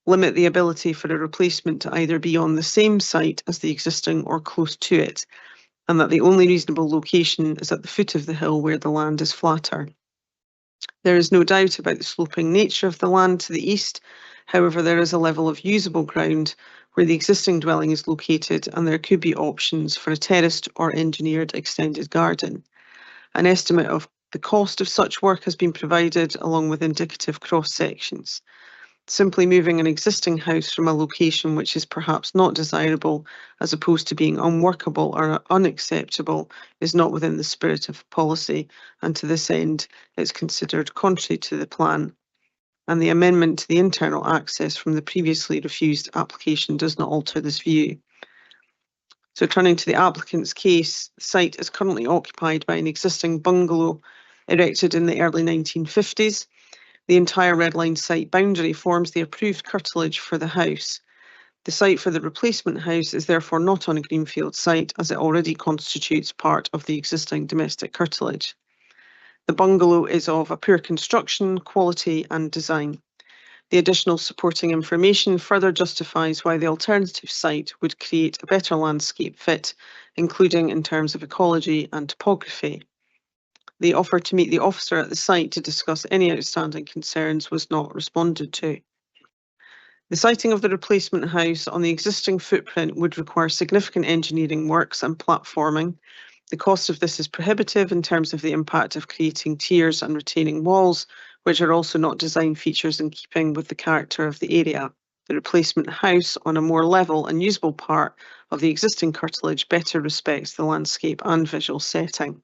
limit the ability for a replacement to either be on the same site as the existing or close to it, and that the only reasonable location is at the foot of the hill where the land is flatter. There is no doubt about the sloping nature of the land to the east. However, there is a level of usable ground where the existing dwelling is located, and there could be options for a terraced or engineered extended garden. An estimate of the cost of such work has been provided, along with indicative cross sections. Simply moving an existing house from a location which is perhaps not desirable, as opposed to being unworkable or unacceptable, is not within the spirit of policy, and to this end it's considered contrary to the plan. And the amendment to the internal access from the previously refused application does not alter this view. So turning to the applicant's case, the site is currently occupied by an existing bungalow erected in the early 1950s. The entire red line site boundary forms the approved curtilage for the house. The site for the replacement house is therefore not on a greenfield site, as it already constitutes part of the existing domestic curtilage. The bungalow is of a poor construction, quality and design. The additional supporting information further justifies why the alternative site would create a better landscape fit, including in terms of ecology and topography. The offer to meet the officer at the site to discuss any outstanding concerns was not responded to. The siting of the replacement house on the existing footprint would require significant engineering works and platforming. The cost of this is prohibitive in terms of the impact of creating tiers and retaining walls, which are also not design features in keeping with the character of the area. The replacement house on a more level and usable part of the existing curtilage better respects the landscape and visual setting.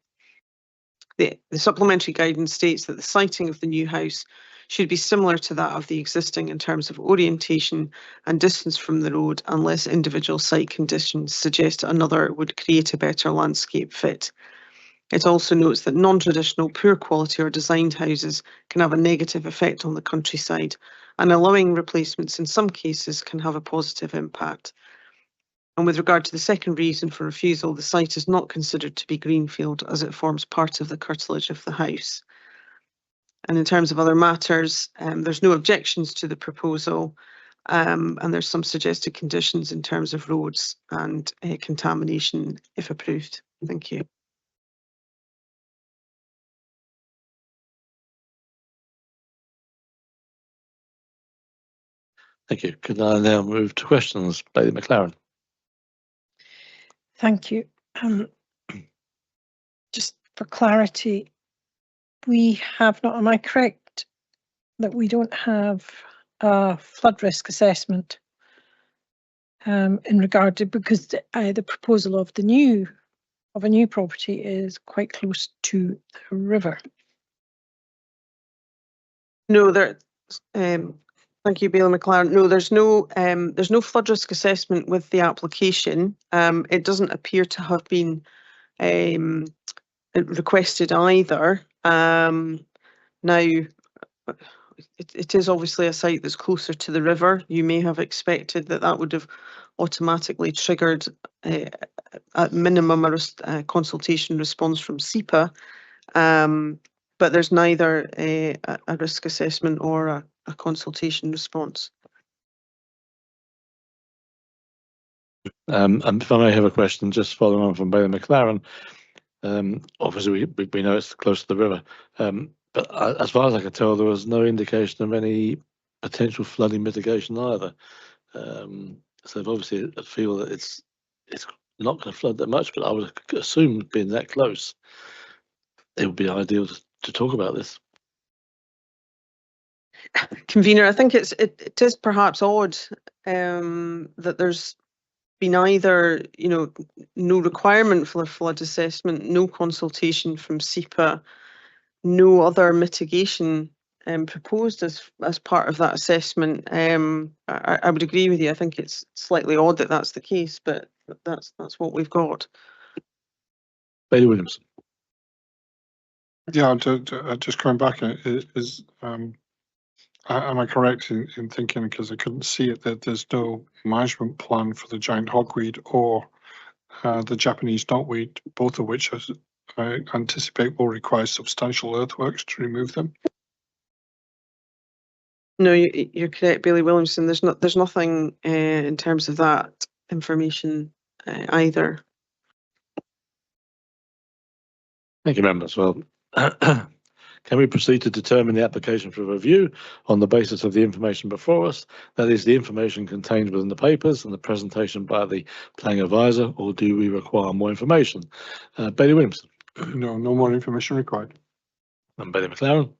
The supplementary guidance states that the siting of the new house should be similar to that of the existing in terms of orientation and distance from the road, unless individual site conditions suggest another would create a better landscape fit. It also notes that non-traditional, poor quality or designed houses can have a negative effect on the countryside, and allowing replacements in some cases can have a positive impact. And with regard to the second reason for refusal, the site is not considered to be greenfield as it forms part of the curtilage of the house. And in terms of other matters, there's no objections to the proposal, and there's some suggested conditions in terms of roads and contamination if approved. Thank you. Thank you. Could I now move to questions? Bailey McLaren. Thank you. Just for clarity, we have not, am I correct that we don't have a flood risk assessment in regard to, because the proposal of a new property is quite close to the river? No, thank you, Bailey McLaren. No, there's no flood risk assessment with the application. It doesn't appear to have been requested either. Now, it is obviously a site that's closer to the river. You may have expected that would have automatically triggered at minimum a consultation response from SEPA, but there's neither a risk assessment or a consultation response. And if I may have a question, just following on from Bailey McLaren. Obviously, we know it's close to the river, but as far as I can tell, there was no indication of any potential flooding mitigation either. So obviously, I feel that it's not going to flood that much, but I would assume being that close, it would be ideal to talk about this. Convener, I think it is perhaps odd that there's been either, no requirement for a flood assessment, no consultation from SEPA, no other mitigation proposed as part of that assessment. I would agree with you. I think it's slightly odd that that's the case, but that's what we've got. Bailey Williamson. Yeah, just coming back, am I correct in thinking, because I couldn't see it, that there's no management plan for the giant hogweed or the Japanese knotweed, both of which I anticipate will require substantial earthworks to remove them? No, you're correct, Bailey Williamson. There's nothing in terms of that information either. Thank you, members. Well, can we proceed to determine the application for review on the basis of the information before us? That is, the information contained within the papers and the presentation by the planning advisor, or do we require more information? Bailey Williamson. No more information required. And Bailey McLaren.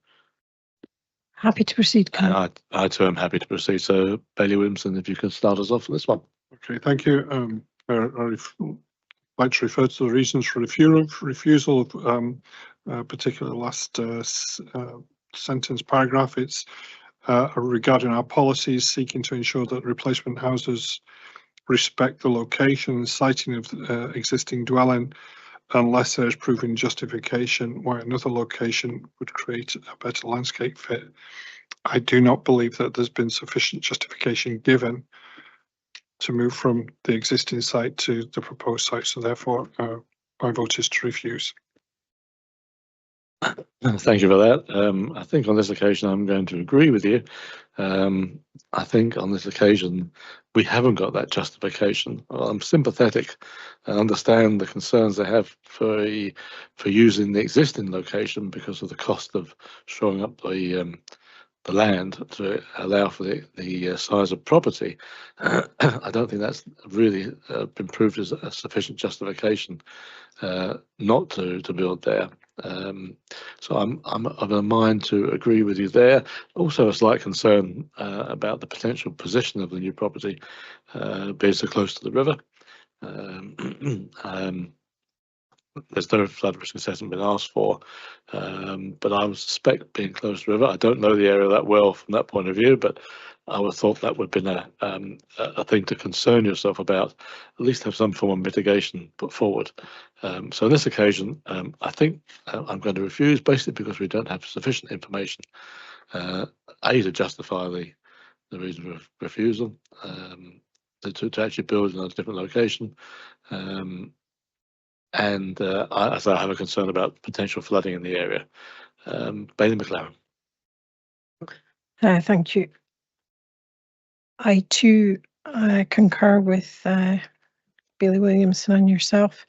Happy to proceed, And I too am happy to proceed. So Bailey Williamson, if you could start us off on this one. Okay, thank you. I'd like to refer to the reasons for refusal of particular last sentence paragraph. It's regarding our policies seeking to ensure that replacement houses respect the location and siting of existing dwelling unless there is proven justification why another location would create a better landscape fit. I do not believe that there's been sufficient justification given to move from the existing site to the proposed site, so therefore my vote is to refuse. Thank you for that. I think on this occasion I'm going to agree with you. I think on this occasion we haven't got that justification. I'm sympathetic and understand the concerns they have for using the existing location because of the cost of shoring up the land to allow for the size of property. I don't think that's really been proved as a sufficient justification not to build there. So I'm of a mind to agree with you there. Also a slight concern about the potential position of the new property being so close to the river. There's no flood risk assessment been asked for, but I would suspect being close to the river. I don't know the area that well from that point of view, but I would have thought that would have been a thing to concern yourself about, at least have some form of mitigation put forward. So on this occasion, I think I'm going to refuse, basically because we don't have sufficient information, to justify the reason for refusal, to actually build in a different location. And as I have a concern about potential flooding in the area. Bailey McLaren. Thank you. I too concur with Bailey Williamson and yourself.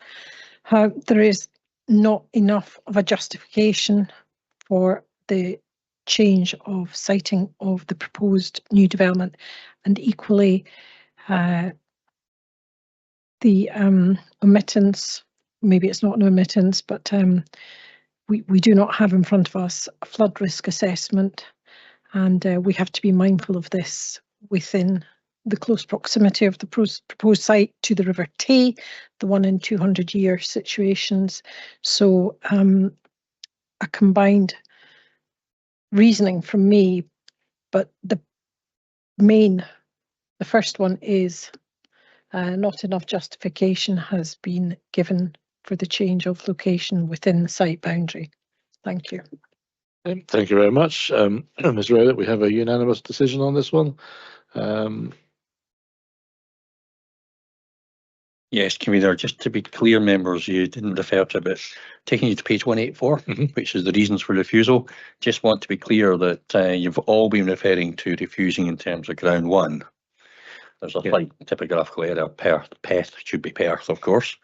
There is not enough of a justification for the change of siting of the proposed new development, and equally the omittance, maybe it's not an omittance, but we do not have in front of us a flood risk assessment, and we have to be mindful of this within the close proximity of the proposed site to the River Tay, the 1 in 200 year situations. So a combined reasoning from me, but the first one is not enough justification has been given for the change of location within the site boundary. Thank you. Thank you very much. Ms. Rowlett, we have a unanimous decision on this one. Yes, Convener, just to be clear, members, you didn't refer to it. Taking you to page 184, which is the reasons for refusal. Just want to be clear that you've all been referring to refusing in terms of ground one. There's a slight typographical error. Perth should be Perth, of course.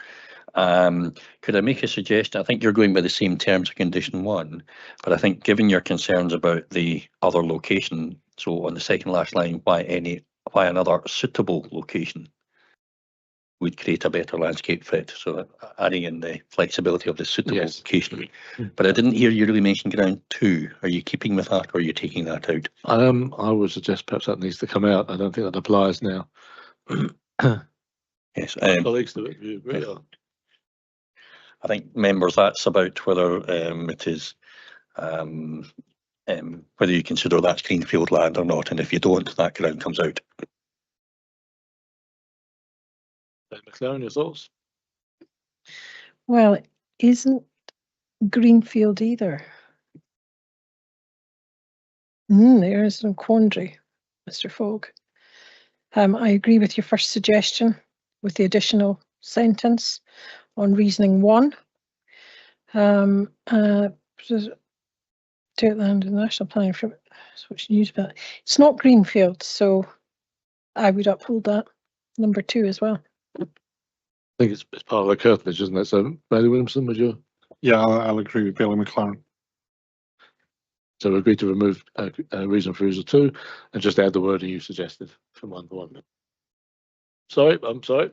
Could I make a suggestion? I think you're going by the same terms of condition one, but I think given your concerns about the other location, so on the second last line, why another suitable location would create a better landscape fit, so adding in the flexibility of the suitable location. But I didn't hear you really mention ground two. Are you keeping with that, or are you taking that out? I would suggest perhaps that needs to come out. I don't think that applies now. Yes. Colleagues, do you agree? I think, members, that's about whether it is whether you consider that's greenfield land or not, and if you don't, that ground comes out. McLaren, your thoughts? Well, it isn't greenfield either. There is no quandary, Mr. Fogg. I agree with your first suggestion with the additional sentence on reasoning one. State land and national planning for which news about it's not greenfield, so I would uphold that. Number two as well. I think it's part of the curtilage, isn't it? So, Bailey Williamson, would you? Yeah, I'll agree with Bailey McLaren. So we agree to remove reason for refusal 2 and just add the wording you suggested from 1 to 1. Sorry, I'm sorry.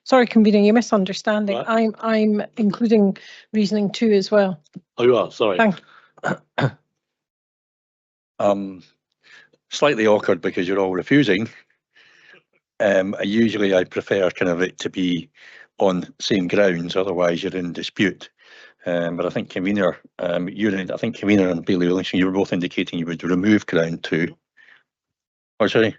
Sorry, convener, you're misunderstanding. Right. I'm including reasoning 2 as well. Oh, you are. Sorry. Thank Slightly awkward because you're all refusing. Usually I prefer kind of it to be on same grounds, otherwise you're in dispute. But I think convener, I think convener and Bailey Williamson, you were both indicating you would remove ground 2. Oh, sorry.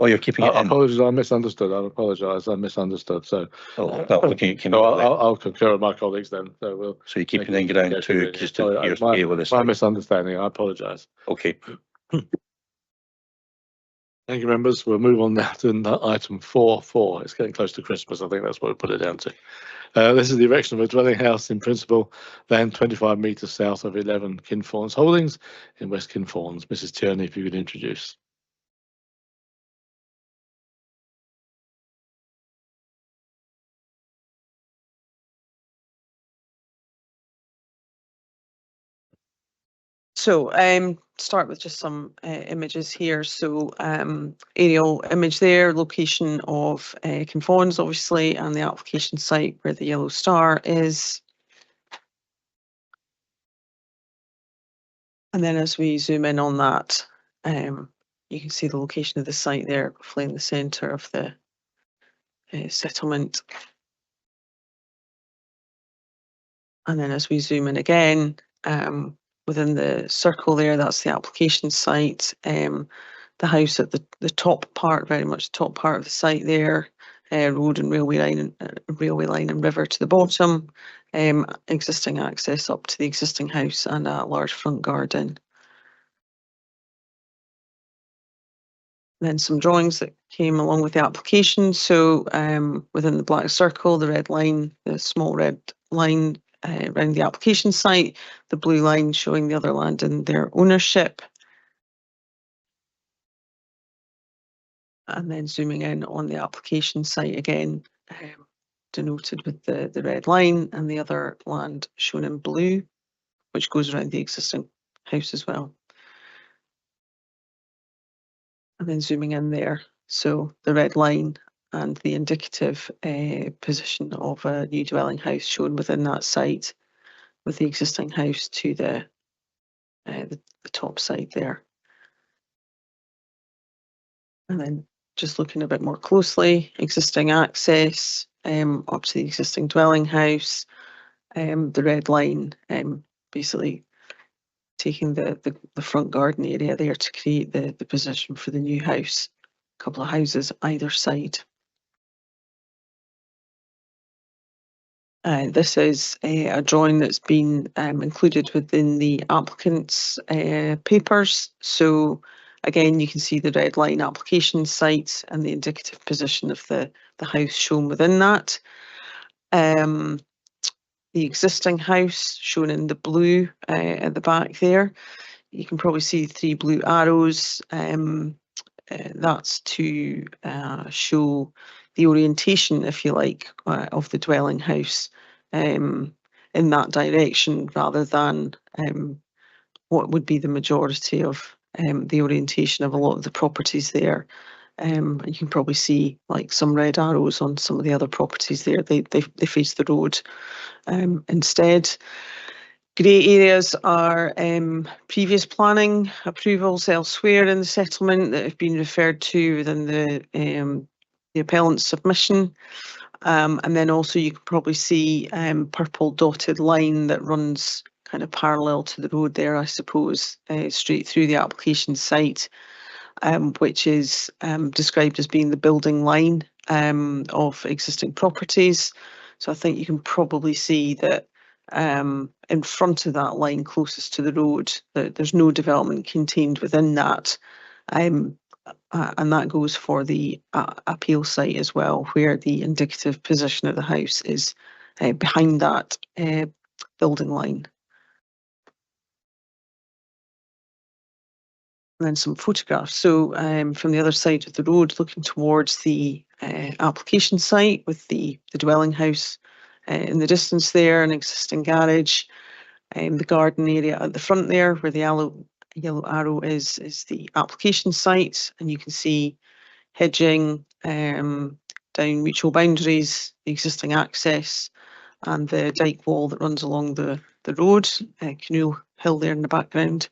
Oh, you're keeping it in. Apologies, I misunderstood. I apologise, I misunderstood. So, well, looking at so I'll concur with my colleagues then. So you're keeping in ground 2 just to hear scale of this. My misunderstanding. I apologise. Okay. Thank you, members. We'll move on now to item 4.4. It's getting close to Christmas. I think that's what we put it down to. This is the erection of a dwelling house in principle, land 25 metres south of 11 Kinfauns Holdings in West Kinfauns. Mrs. Tierney, if you could introduce. So start with just some images here. So aerial image there, location of Kinfauns obviously, and the application site where the yellow star is. And then as we zoom in on that, you can see the location of the site there, roughly in the centre of the settlement. And then as we zoom in again, within the circle there, that's the application site. house at the top part, very much the top part of the site there. Road and railway line and river to the bottom. Existing access up to the existing house and a large front garden. Then some drawings that came along with the application. So within the black circle, the red line, the small red line around the application site, the blue line showing the other land and their ownership. And then zooming in on the application site again, denoted with the red line, and the other land shown in blue, which goes around the existing house as well. And then zooming in there, so the red line and the indicative position of a new dwelling house shown within that site, with the existing house to the top side there. And then just looking a bit more closely, existing access up to the existing dwelling house, the red line basically taking the front garden area there to create the position for the new house. A couple of houses either side. This is a drawing that's been included within the applicant's papers. So again, you can see the red line application site and the indicative position of the house shown within that. The existing house shown in the blue at the back there. You can probably see 3 blue arrows. That's to show the orientation, if you like, of the dwelling house in that direction, rather than what would be the majority of the orientation of a lot of the properties there. You can probably see like some red arrows on some of the other properties there. They face the road instead. Grey areas are previous planning approvals elsewhere in the settlement that have been referred to within the appellant's submission. And then also you can probably see purple dotted line that runs kind of parallel to the road there, I suppose, straight through the application site, which is described as being the building line of existing properties. So I think you can probably see that in front of that line closest to the road, there's no development contained within that. And that goes for the appeal site as well, where the indicative position of the house is behind that building line. And then some photographs. So from the other side of the road, looking towards the application site with the dwelling house in the distance there, an existing garage, the garden area at the front there where the yellow arrow is the application site, and you can see hedging down mutual boundaries, the existing access, and the dyke wall that runs along the road, Canoe Hill there in the background.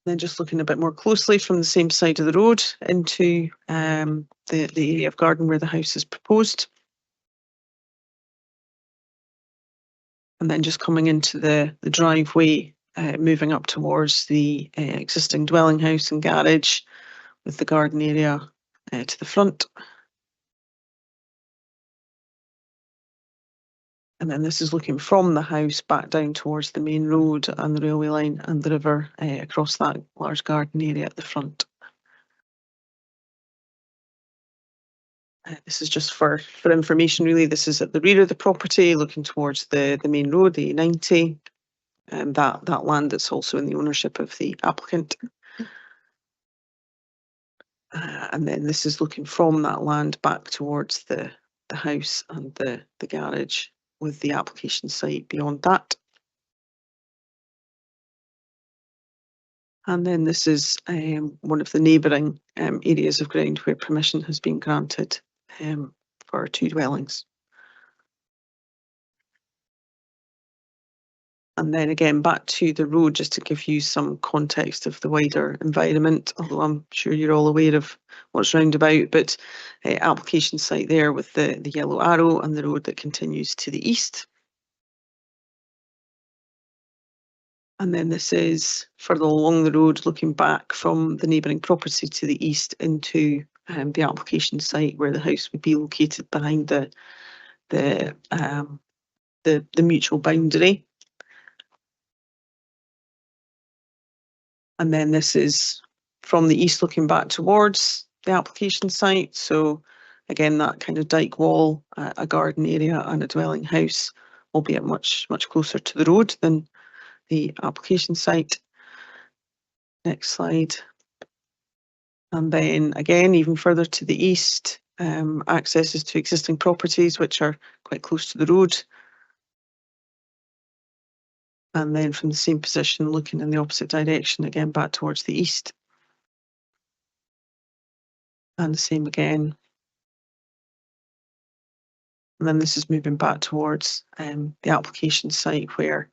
Then just looking a bit more closely from the same side of the road into the area of garden where the house is proposed. And then just coming into the driveway, moving up towards the existing dwelling house and garage with the garden area to the front. And then this is looking from the house back down towards the main road and the railway line and the river across that large garden area at the front. This is just for information, really. This is at the rear of the property, looking towards the main road, the A90, and that land that's also in the ownership of the applicant. And then this is looking from that land back towards the house and the garage, with the application site beyond that. And then this is one of the neighbouring areas of ground where permission has been granted for 2 dwellings. And then again back to the road, just to give you some context of the wider environment, although I'm sure you're all aware of what's round about, but application site there with the yellow arrow and the road that continues to the east. And then this is further along the road, looking back from the neighbouring property to the east into the application site where the house would be located behind the mutual boundary. And then this is from the east looking back towards the application site. So again, that kind of dyke wall, a garden area and a dwelling house, albeit much closer to the road than the application site. Next slide. And then again, even further to the east, accesses to existing properties which are quite close to the road. And then from the same position, looking in the opposite direction, again back towards the east. And the same again. And then this is moving back towards the application site where,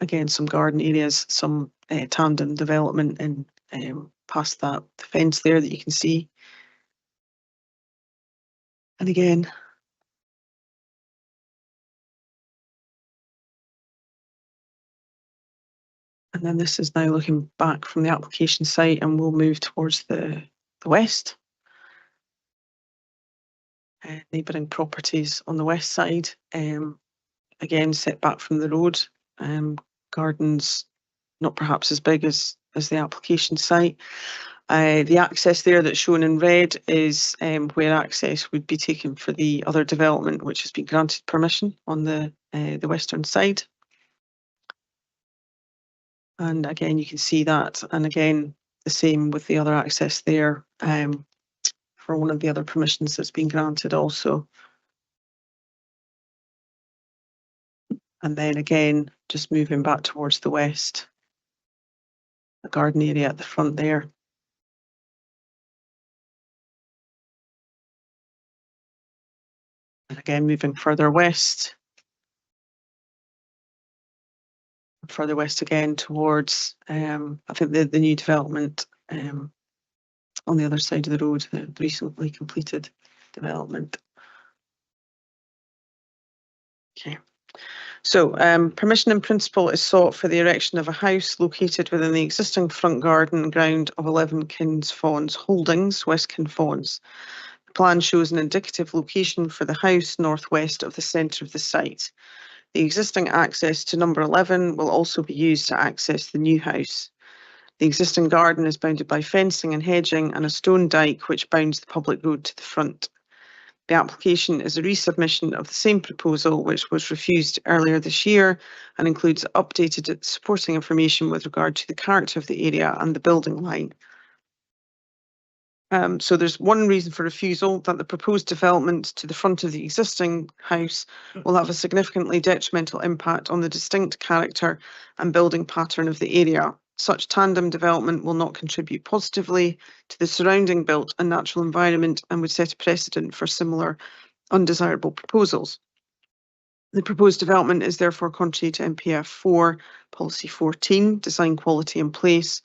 again, some garden areas, some tandem development and past that the fence there that you can see. And again, and then this is now looking back from the application site, and we'll move towards the west. Neighbouring properties on the west side, again set back from the road. Gardens not perhaps as big as the application site. The access there that's shown in red is where access would be taken for the other development, which has been granted permission on the western side. And again, you can see that, and again, the same with the other access there for one of the other permissions that's been granted also. And then again, just moving back towards the west, a garden area at the front there. And again, moving further west. Further west again towards, I think the new development on the other side of the road, the recently completed development. Okay. So permission in principle is sought for the erection of a house located within the existing front garden ground of 11 Kins Fawns Holdings, West Kinfawns. The plan shows an indicative location for the house northwest of the centre of the site. The existing access to number 11 will also be used to access the new house. The existing garden is bounded by fencing and hedging and a stone dyke which bounds the public road to the front. The application is a resubmission of the same proposal which was refused earlier this year and includes updated supporting information with regard to the character of the area and the building line. So there's one reason for refusal, that the proposed development to the front of the existing house will have a significantly detrimental impact on the distinct character and building pattern of the area. Such tandem development will not contribute positively to the surrounding built and natural environment and would set a precedent for similar undesirable proposals. The proposed development is therefore contrary to NPF 4, Policy 14, Design Quality in Place,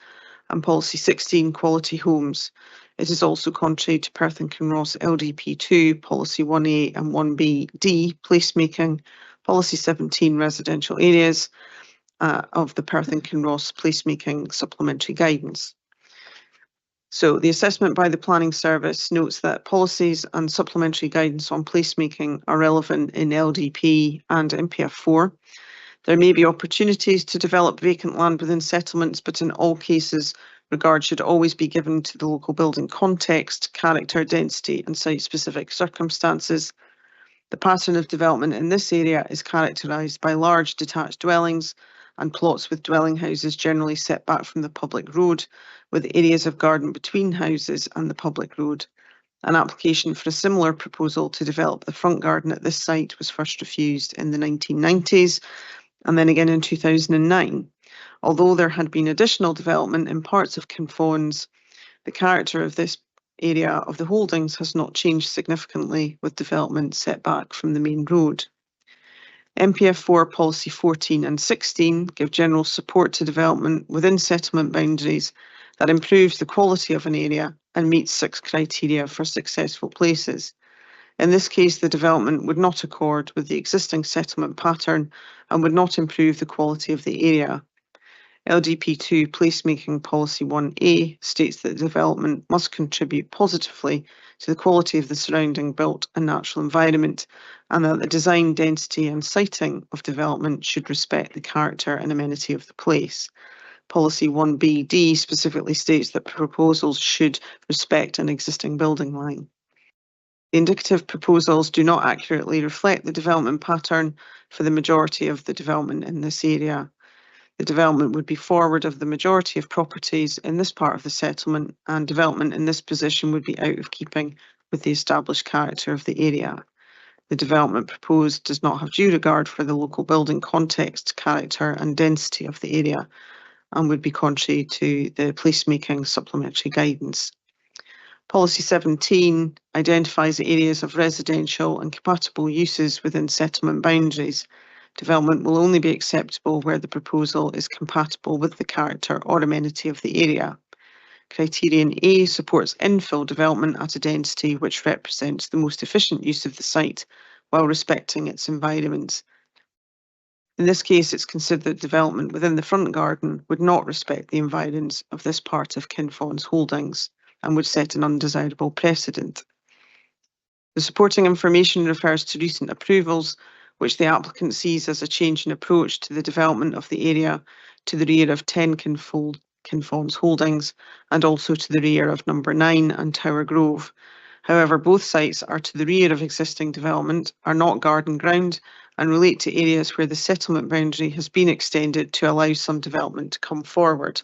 and Policy 16, Quality Homes. It is also contrary to Perth and Kinross LDP 2, Policy 1A and 1B-D, Placemaking, Policy 17, Residential Areas, of the Perth and Kinross Placemaking Supplementary Guidance. So the assessment by the Planning Service notes that policies and supplementary guidance on placemaking are relevant in LDP and NPF 4. There may be opportunities to develop vacant land within settlements, but in all cases, regard should always be given to the local building context, character, density, and site-specific circumstances. The pattern of development in this area is characterised by large detached dwellings and plots with dwelling houses generally set back from the public road, with areas of garden between houses and the public road. An application for a similar proposal to develop the front garden at this site was first refused in the 1990s and then again in 2009. Although there had been additional development in parts of Kinfawns, the character of this area of the holdings has not changed significantly with development set back from the main road. NPF 4 Policy 14 and 16 give general support to development within settlement boundaries that improves the quality of an area and meets 6 criteria for successful places. In this case, the development would not accord with the existing settlement pattern and would not improve the quality of the area. LDP2 Placemaking Policy 1A states that the development must contribute positively to the quality of the surrounding built and natural environment, and that the design, density and siting of development should respect the character and amenity of the place. Policy 1BD specifically states that proposals should respect an existing building line. The indicative proposals do not accurately reflect the development pattern for the majority of the development in this area. The development would be forward of the majority of properties in this part of the settlement, and development in this position would be out of keeping with the established character of the area. The development proposed does not have due regard for the local building context, character and density of the area, and would be contrary to the placemaking supplementary guidance. Policy 17 identifies the areas of residential and compatible uses within settlement boundaries. Development will only be acceptable where the proposal is compatible with the character or amenity of the area. Criterion A supports infill development at a density which represents the most efficient use of the site while respecting its environment. In this case, it's considered that development within the front garden would not respect the environs of this part of Kinfauns Holdings and would set an undesirable precedent. The supporting information refers to recent approvals, which the applicant sees as a change in approach to the development of the area to the rear of 10 Kinfauns Holdings and also to the rear of number 9 and Tower Grove. However, both sites are to the rear of existing development, are not garden ground, and relate to areas where the settlement boundary has been extended to allow some development to come forward.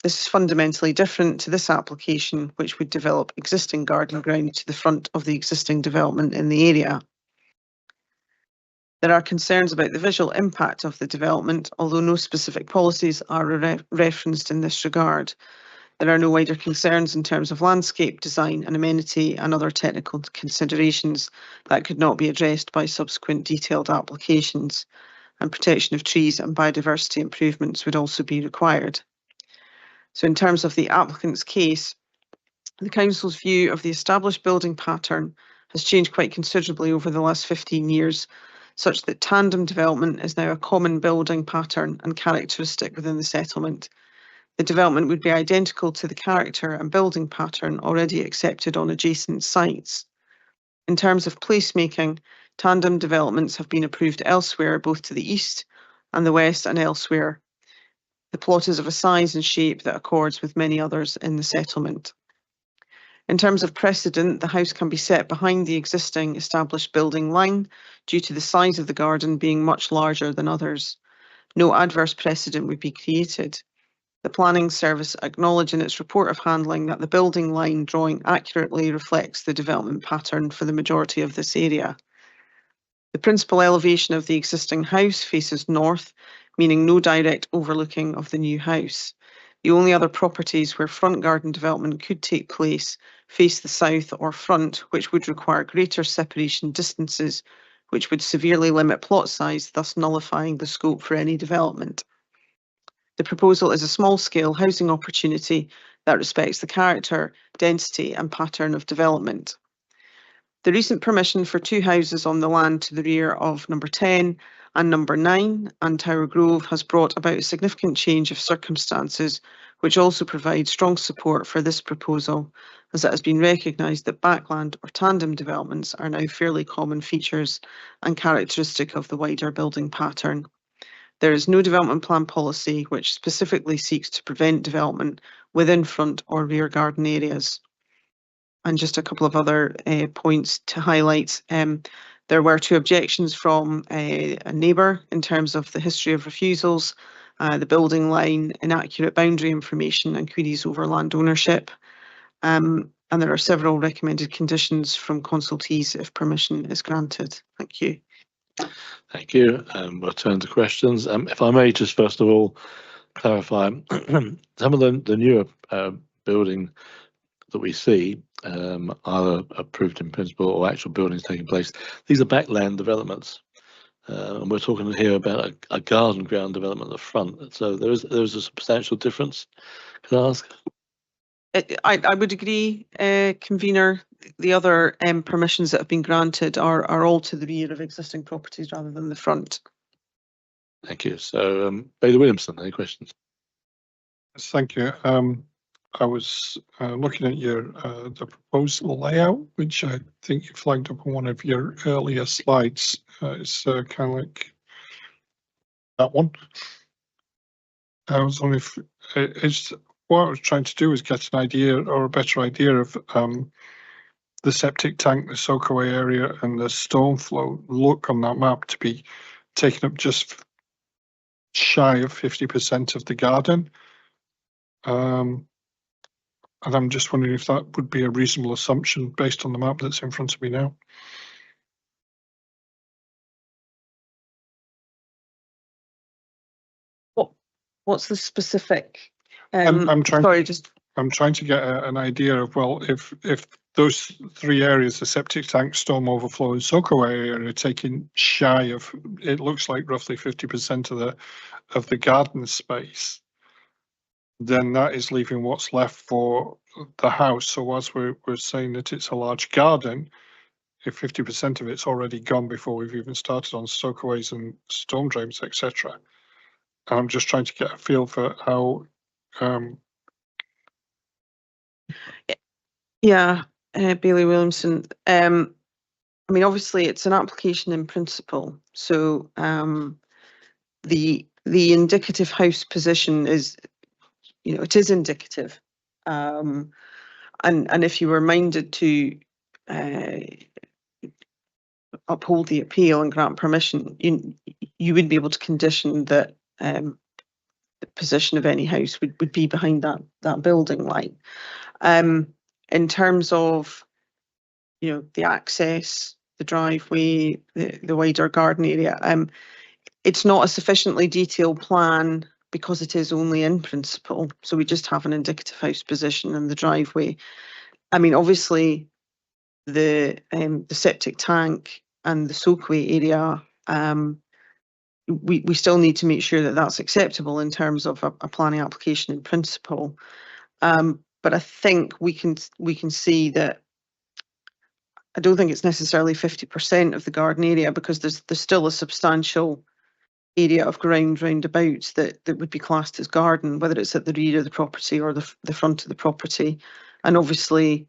This is fundamentally different to this application, which would develop existing garden ground to the front of the existing development in the area. There are concerns about the visual impact of the development, although no specific policies are referenced in this regard. There are no wider concerns in terms of landscape design and amenity and other technical considerations that could not be addressed by subsequent detailed applications, and protection of trees and biodiversity improvements would also be required. So in terms of the applicant's case, the Council's view of the established building pattern has changed quite considerably over the last 15 years, such that tandem development is now a common building pattern and characteristic within the settlement. The development would be identical to the character and building pattern already accepted on adjacent sites. In terms of placemaking, tandem developments have been approved elsewhere, both to the east and the west and elsewhere. The plot is of a size and shape that accords with many others in the settlement. In terms of precedent, the house can be set behind the existing established building line due to the size of the garden being much larger than others. No adverse precedent would be created. The Planning Service acknowledged in its report of handling that the building line drawing accurately reflects the development pattern for the majority of this area. The principal elevation of the existing house faces north, meaning no direct overlooking of the new house. The only other properties where front garden development could take place face the south or front, which would require greater separation distances, which would severely limit plot size, thus nullifying the scope for any development. The proposal is a small-scale housing opportunity that respects the character, density and pattern of development. The recent permission for 2 houses on the land to the rear of number 10 and number 9 and Tower Grove has brought about a significant change of circumstances, which also provides strong support for this proposal, as it has been recognised that backland or tandem developments are now fairly common features and characteristic of the wider building pattern. There is no development plan policy which specifically seeks to prevent development within front or rear garden areas. And just a couple of other points to highlight. There were 2 objections from a neighbour in terms of the history of refusals, the building line, inaccurate boundary information and queries over land ownership. And there are several recommended conditions from consultees if permission is granted. Thank you. Thank you. We'll turn to questions. If I may just first of all clarify, some of the newer building that we see, either approved in principle or actual buildings taking place, these are backland developments. And we're talking here about a garden ground development at the front. So there is a substantial difference. Can I ask? I would agree, convener. The other permissions that have been granted are all to the rear of existing properties rather than the front. Thank you. So, Bailey Williamson, any questions? Yes, thank you. I was looking at your the proposal layout, which I think you flagged up on one of your earlier slides. It's kind of like that one. I was wondering if it's what I was trying to do is get an idea or a better idea of the septic tank, the soakaway area, and the storm flow look on that map to be taking up just shy of 50% of the garden. And I'm just wondering if that would be a reasonable assumption based on the map that's in front of me now. What's the specific? I'm trying. Sorry, just I'm trying to get an idea of, well, if those three areas, the septic tank, storm overflow, and soakaway area, are taking shy of, it looks like roughly 50% of the garden space, then that is leaving what's left for the house. So whilst we're saying that it's a large garden, if 50% of it's already gone before we've even started on soakaways and storm drains, etc. I'm just trying to get a feel for how. Yeah, Bailey Williamson. I mean, obviously, it's an application in principle. So the indicative house position is, it is indicative. And if you were minded to uphold the appeal and grant permission, you would be able to condition that the position of any house would be behind that building line. In terms of, the access, the driveway, the wider garden area, it's not a sufficiently detailed plan because it is only in principle. So we just have an indicative house position and the driveway. I mean, obviously, the septic tank and the soakaway area, we still need to make sure that that's acceptable in terms of a planning application in principle. But I think we can see that. I don't think it's necessarily 50% of the garden area because there's still a substantial area of ground roundabouts that would be classed as garden, whether it's at the rear of the property or the front of the property. And obviously,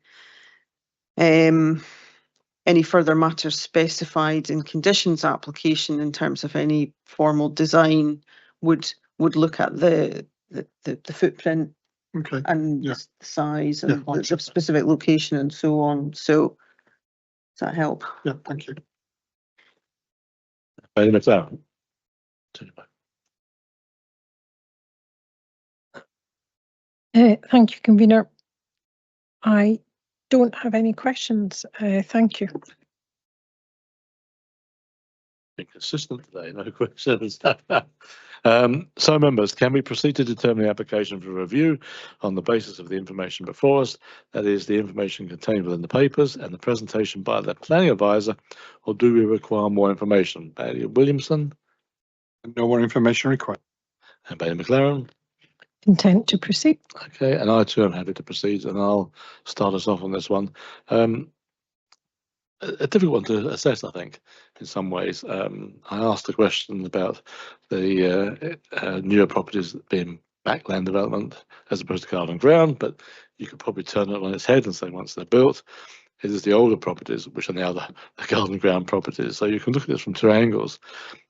any further matters specified in conditions application in terms of any formal design would look at the footprint and the size and the specific location and so on. So does that help? Yeah, thank you. Bailey McLaren. Thank you, convener. I don't have any questions. Thank you. Been consistent today, no questions. So members, can we proceed to determine the application for review on the basis of the information before us, that is the information contained within the papers and the presentation by the planning advisor, or do we require more information? Bailey Williamson? No more information required. And Bailey McLaren? Content to proceed. Okay, and I too am happy to proceed, and I'll start us off on this one. A difficult one to assess, I think, in some ways. I asked a question about the newer properties being backland development as opposed to garden ground, but you could probably turn it on its head and say once they're built, it is the older properties which are now the garden ground properties. So you can look at this from two angles.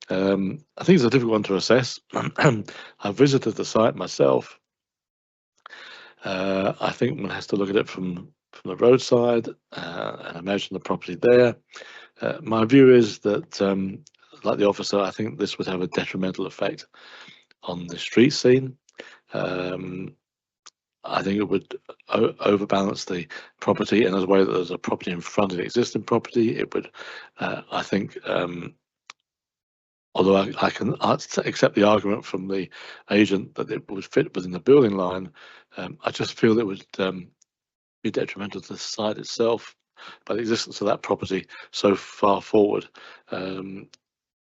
I think it's a difficult one to assess. I visited the site myself. I think one has to look at it from the roadside and imagine the property there. My view is that, like the officer, I think this would have a detrimental effect on the street scene. I think it would overbalance the property, and as well that there's a property in front of the existing property, it would, I think, although I can accept the argument from the agent that it would fit within the building line, I just feel it would be detrimental to the site itself by the existence of that property so far forward in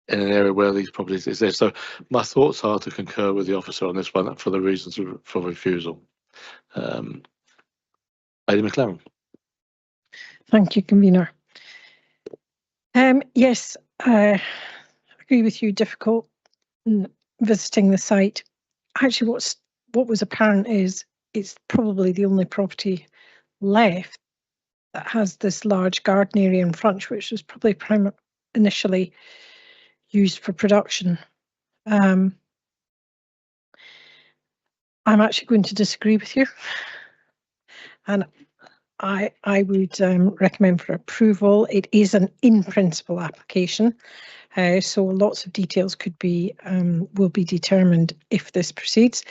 an area where these properties exist. So my thoughts are to concur with the officer on this one for the reasons for refusal. Lady McLaren. Thank you, convener. Yes, I agree with you. Difficult visiting the site. Actually, what was apparent is it's probably the only property left that has this large garden area in front, which was probably initially used for production. I'm actually going to disagree with you, and I would recommend for approval. It is an in-principle application, so lots of details could be will be determined if this proceeds.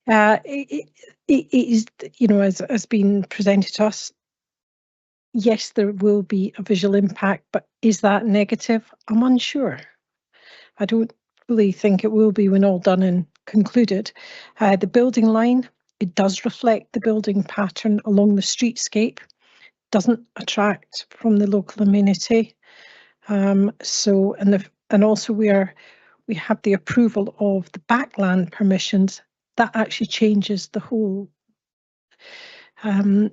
It is, you know, as been presented to us. Yes, there will be a visual impact, but is that negative? I'm unsure. I don't really think it will be when all done and concluded. The building line, it does reflect the building pattern along the streetscape, doesn't attract from the local amenity. So, and also we have the approval of the backland permissions. That actually changes the whole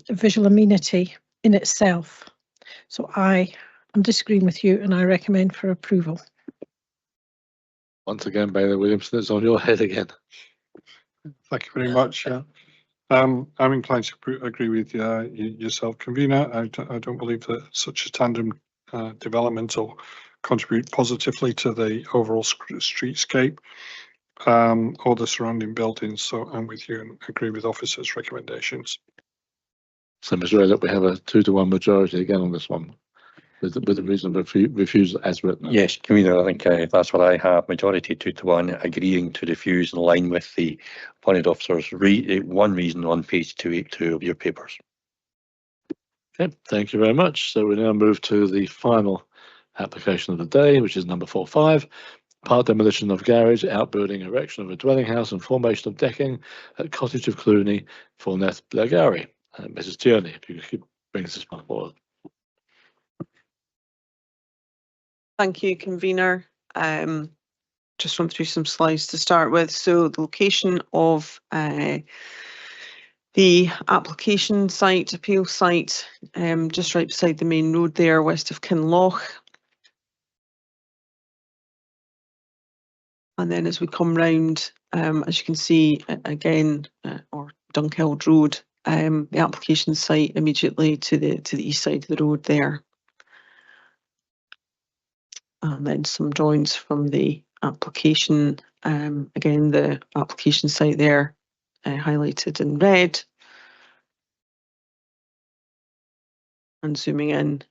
visual amenity in itself. So I'm disagreeing with you, and I recommend for approval. Once again, Bailey Williamson, it's on your head again. Thank you very much. I'm inclined to agree with yourself, convener. I don't believe that such a tandem development will contribute positively to the overall streetscape or the surrounding buildings. So I'm with you and agree with officers' recommendations. So, Ms. Ray, that we have a 2-to-1 majority again on this one, with the reason for refusal as written. Yes, convener, I think that's what I have. Majority 2-to-1 agreeing to refuse in line with the appointed officer's one reason on page 282 of your papers. Okay, thank you very much. So we now move to the final application of the day, which is number 45. Part demolition of garage, outbuilding, erection of a dwelling house and formation of decking at Cottage of Cluny, Forneth, Blairgowrie. Mrs. Tierney, if you could bring this one forward. Thank you, convener. Just run through some slides to start with. So the location of the application site, appeal site, just right beside the main road there, west of Kinloch. And then as we come round, as you can see again, or Dunkeld Road, the application site immediately to the east side of the road there. And then some drawings from the application. Again, the application site there highlighted in red. And zooming in,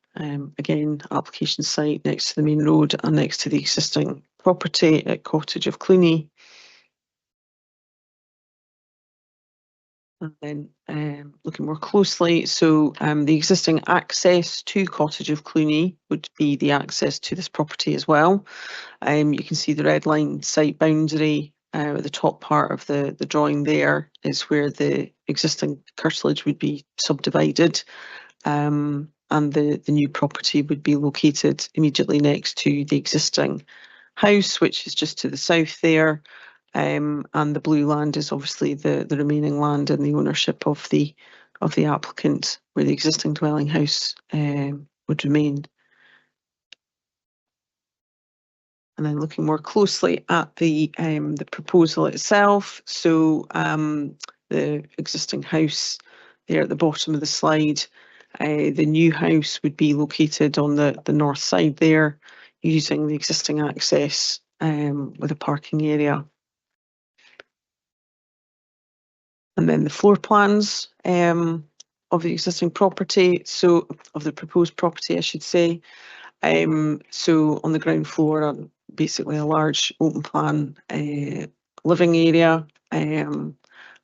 again, application site next to the main road and next to the existing property at Cottage of Cluny. And then looking more closely, so the existing access to Cottage of Cluny would be the access to this property as well. You can see the red line site boundary at the top part of the drawing there is where the existing curtilage would be subdivided. And the new property would be located immediately next to the existing house, which is just to the south there. And the blue land is obviously the remaining land in the ownership of the applicant, where the existing dwelling house would remain. And then looking more closely at the proposal itself, so the existing house there at the bottom of the slide, the new house would be located on the north side there, using the existing access with a parking area. And then the floor plans of the existing property, so of the proposed property, I should say. So on the ground floor, basically a large open plan living area, and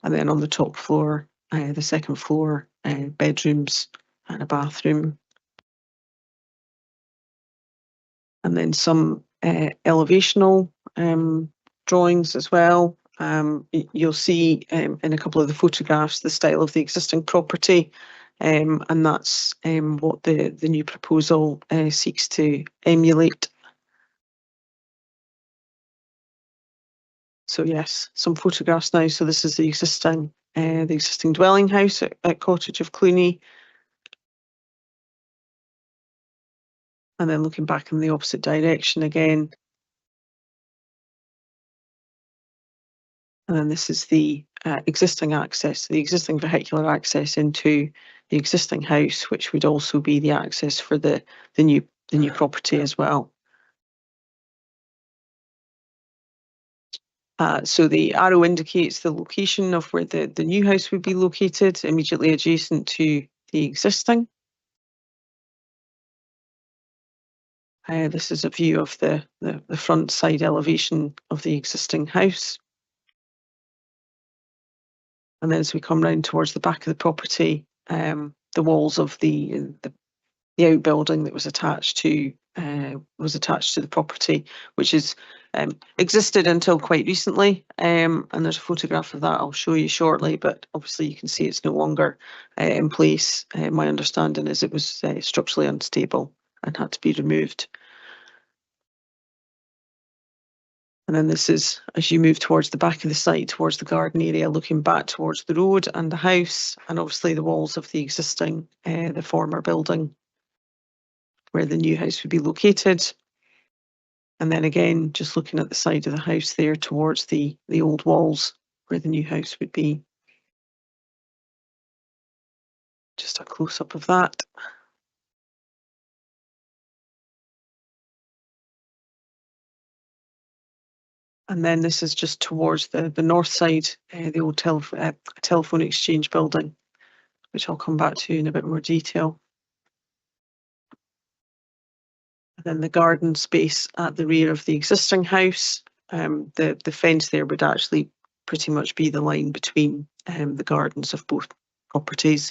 then on the top floor, the second floor, bedrooms and a bathroom. And then some elevational drawings as well. You'll see in a couple of the photographs the style of the existing property, and that's what the new proposal seeks to emulate. So yes, some photographs now. So this is the existing the existing dwelling house at Cottage of Cluny. And then looking back in the opposite direction again. And then this is the existing access, the existing vehicular access into the existing house, which would also be the access for the new property as well. So the arrow indicates the location of where the new house would be located, immediately adjacent to the existing. This is a view of the front side elevation of the existing house. And then as we come round towards the back of the property, the walls of the outbuilding that was attached to the property, which is existed until quite recently. And there's a photograph of that I'll show you shortly, but obviously you can see it's no longer in place. My understanding is it was structurally unstable and had to be removed. And then this is, as you move towards the back of the site, towards the garden area, looking back towards the road and the house, and obviously the walls of the existing, the former building, where the new house would be located. And then again, just looking at the side of the house there towards the old walls, where the new house would be. Just a close-up of that. And then this is just towards the north side, the old telephone exchange building, which I'll come back to in a bit more detail. And then the garden space at the rear of the existing house. The fence there would actually pretty much be the line between the gardens of both properties.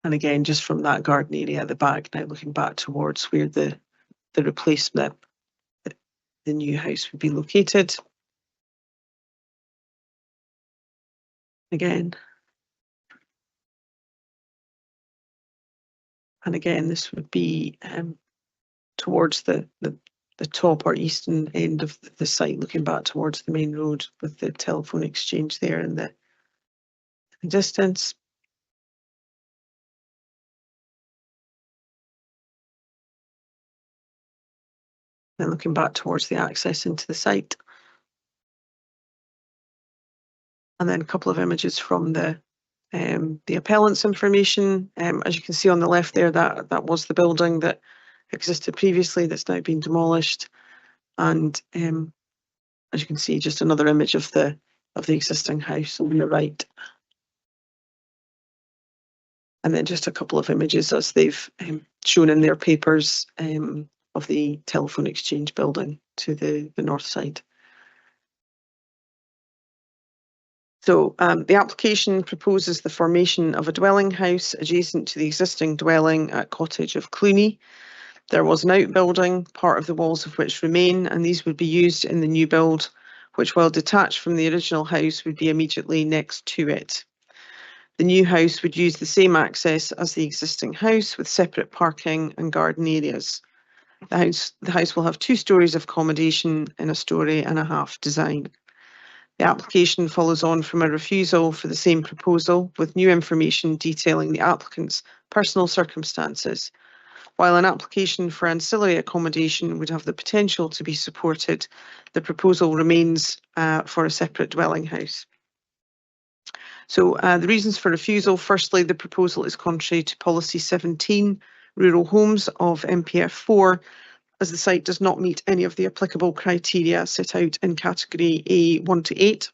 And again, just from that garden area at the back, now looking back towards where the replacement, the new house would be located. Again. And again, this would be towards the top or eastern end of the site, looking back towards the main road with the telephone exchange there in the distance. Then looking back towards the access into the site. And then a couple of images from the appellant's information. As you can see on the left there, that was the building that existed previously that's now been demolished. And as you can see, just another image of the existing house on the right. And then just a couple of images as they've shown in their papers of the telephone exchange building to the north side. So the application proposes the formation of a dwelling house adjacent to the existing dwelling at Cottage of Cluny. There was an outbuilding, part of the walls of which remain, and these would be used in the new build, which, while detached from the original house, would be immediately next to it. The new house would use the same access as the existing house, with separate parking and garden areas. The house will have 2 stories of accommodation in a story and a half design. The application follows on from a refusal for the same proposal, with new information detailing the applicant's personal circumstances. While an application for ancillary accommodation would have the potential to be supported, the proposal remains for a separate dwelling house. So the reasons for refusal: firstly, the proposal is contrary to Policy 17, Rural Homes of MPF 4, as the site does not meet any of the applicable criteria set out in category A 1 to 8.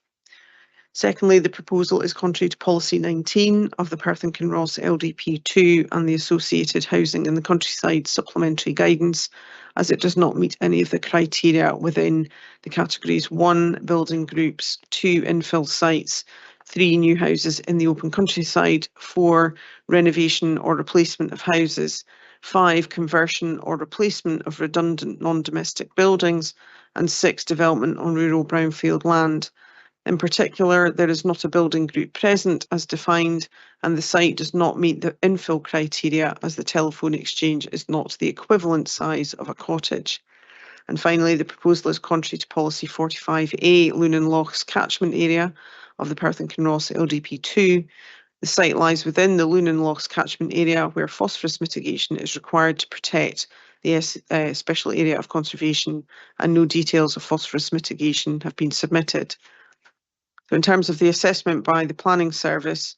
Secondly, the proposal is contrary to Policy 19 of the Perth and Kinross LDP 2 and the associated housing in the countryside supplementary guidance, as it does not meet any of the criteria within the categories 1, building groups, 2, infill sites, 3, new houses in the open countryside, 4, renovation or replacement of houses, 5, conversion or replacement of redundant non-domestic buildings, and 6, development on rural brownfield land. In particular, there is not a building group present as defined, and the site does not meet the infill criteria as the telephone exchange is not the equivalent size of a cottage. And finally, the proposal is contrary to policy 45A, Lunan Lochs catchment area of the Perth and Kinross LDP2. The site lies within the Lunan Lochs catchment area where phosphorus mitigation is required to protect the special area of conservation, and no details of phosphorus mitigation have been submitted. So in terms of the assessment by the Planning Service,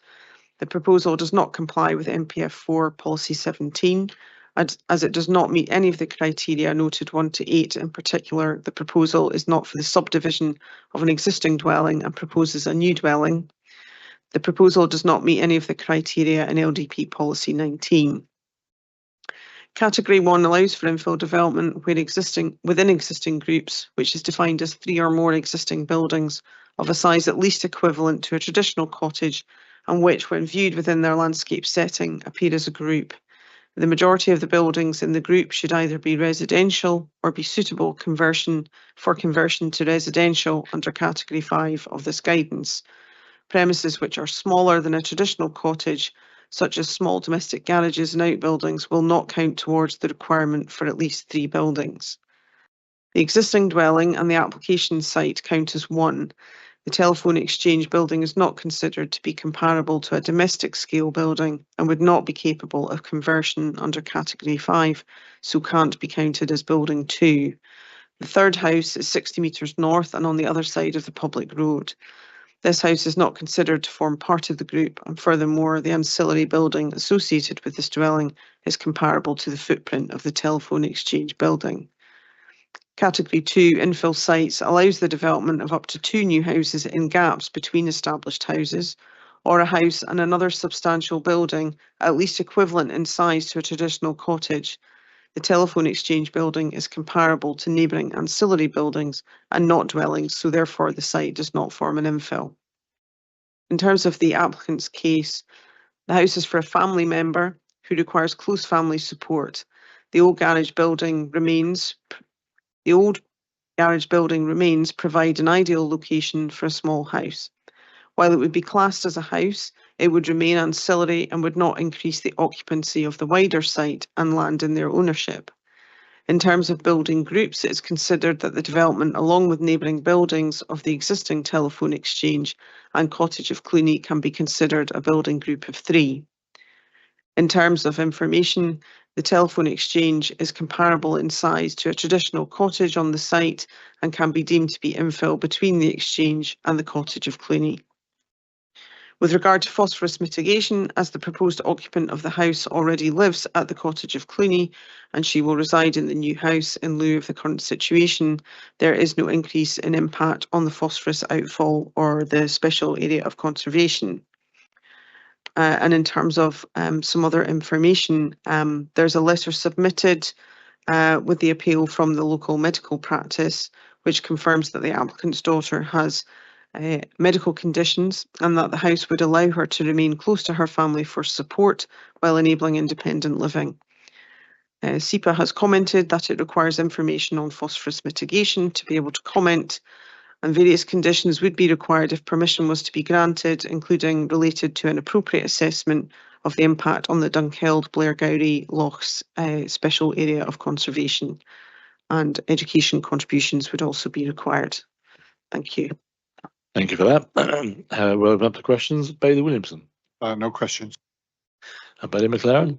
the proposal does not comply with MPF 4 Policy 17, as it does not meet any of the criteria noted 1 to 8. In particular, the proposal is not for the subdivision of an existing dwelling and proposes a new dwelling. The proposal does not meet any of the criteria in LDP Policy 19. Category 1 allows for infill development within existing groups, which is defined as 3 or more existing buildings of a size at least equivalent to a traditional cottage, and which, when viewed within their landscape setting, appear as a group. The majority of the buildings in the group should either be residential or be suitable for conversion to residential under Category 5 of this guidance. Premises which are smaller than a traditional cottage, such as small domestic garages and outbuildings, will not count towards the requirement for at least 3 buildings. The existing dwelling and the application site count as 1. The telephone exchange building is not considered to be comparable to a domestic scale building and would not be capable of conversion under Category 5, so can't be counted as building 2. The third house is 60 metres north and on the other side of the public road. This house is not considered to form part of the group, and furthermore, the ancillary building associated with this dwelling is comparable to the footprint of the telephone exchange building. Category 2 infill sites allows the development of up to 2 new houses in gaps between established houses, or a house and another substantial building at least equivalent in size to a traditional cottage. The telephone exchange building is comparable to neighbouring ancillary buildings and not dwellings, so therefore the site does not form an infill. In terms of the applicant's case, the house is for a family member who requires close family support. The old garage building remains, provide an ideal location for a small house. While it would be classed as a house, it would remain ancillary and would not increase the occupancy of the wider site and land in their ownership. In terms of building groups, it is considered that the development along with neighbouring buildings of the existing telephone exchange and cottage of Cluny can be considered a building group of 3. In terms of information, the telephone exchange is comparable in size to a traditional cottage on the site and can be deemed to be infill between the exchange and the cottage of Cluny. With regard to phosphorus mitigation, as the proposed occupant of the house already lives at the cottage of Cluny and she will reside in the new house in lieu of the current situation, there is no increase in impact on the phosphorus outfall or the special area of conservation. And in terms of some other information, there's a letter submitted with the appeal from the local medical practice, which confirms that the applicant's daughter has medical conditions and that the house would allow her to remain close to her family for support while enabling independent living. SEPA has commented that it requires information on phosphorus mitigation to be able to comment, and various conditions would be required if permission was to be granted, including related to an appropriate assessment of the impact on the Dunkeld Blairgowrie Lochs special area of conservation, and education contributions would also be required. Thank you. Thank you for that. We'll open up to questions. Bailey Williamson. No questions. And Bailey McLaren.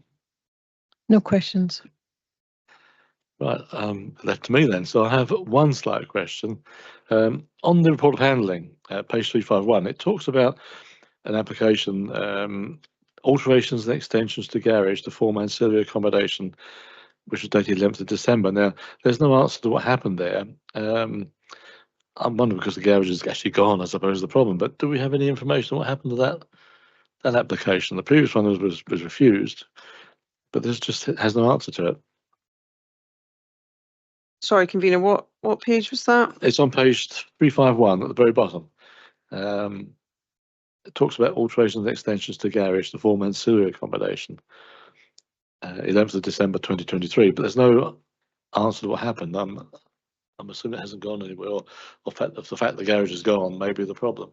No questions. Right, left to me then. So I have one slight question. On the report of handling, page 351, it talks about an application, alterations and extensions to garage to form ancillary accommodation, which was dated 11th of December. Now, there's no answer to what happened there. I'm wondering because the garage is actually gone, I suppose, is the problem. But do we have any information on what happened to that application? The previous one was refused, but this just has no answer to it. Sorry, convener, what page was that? It's on page 351 at the very bottom. It talks about alterations and extensions to garage to form ancillary accommodation. 11th of December 2023, but there's no answer to what happened. I'm assuming it hasn't gone anywhere, or the fact the garage is gone may be the problem.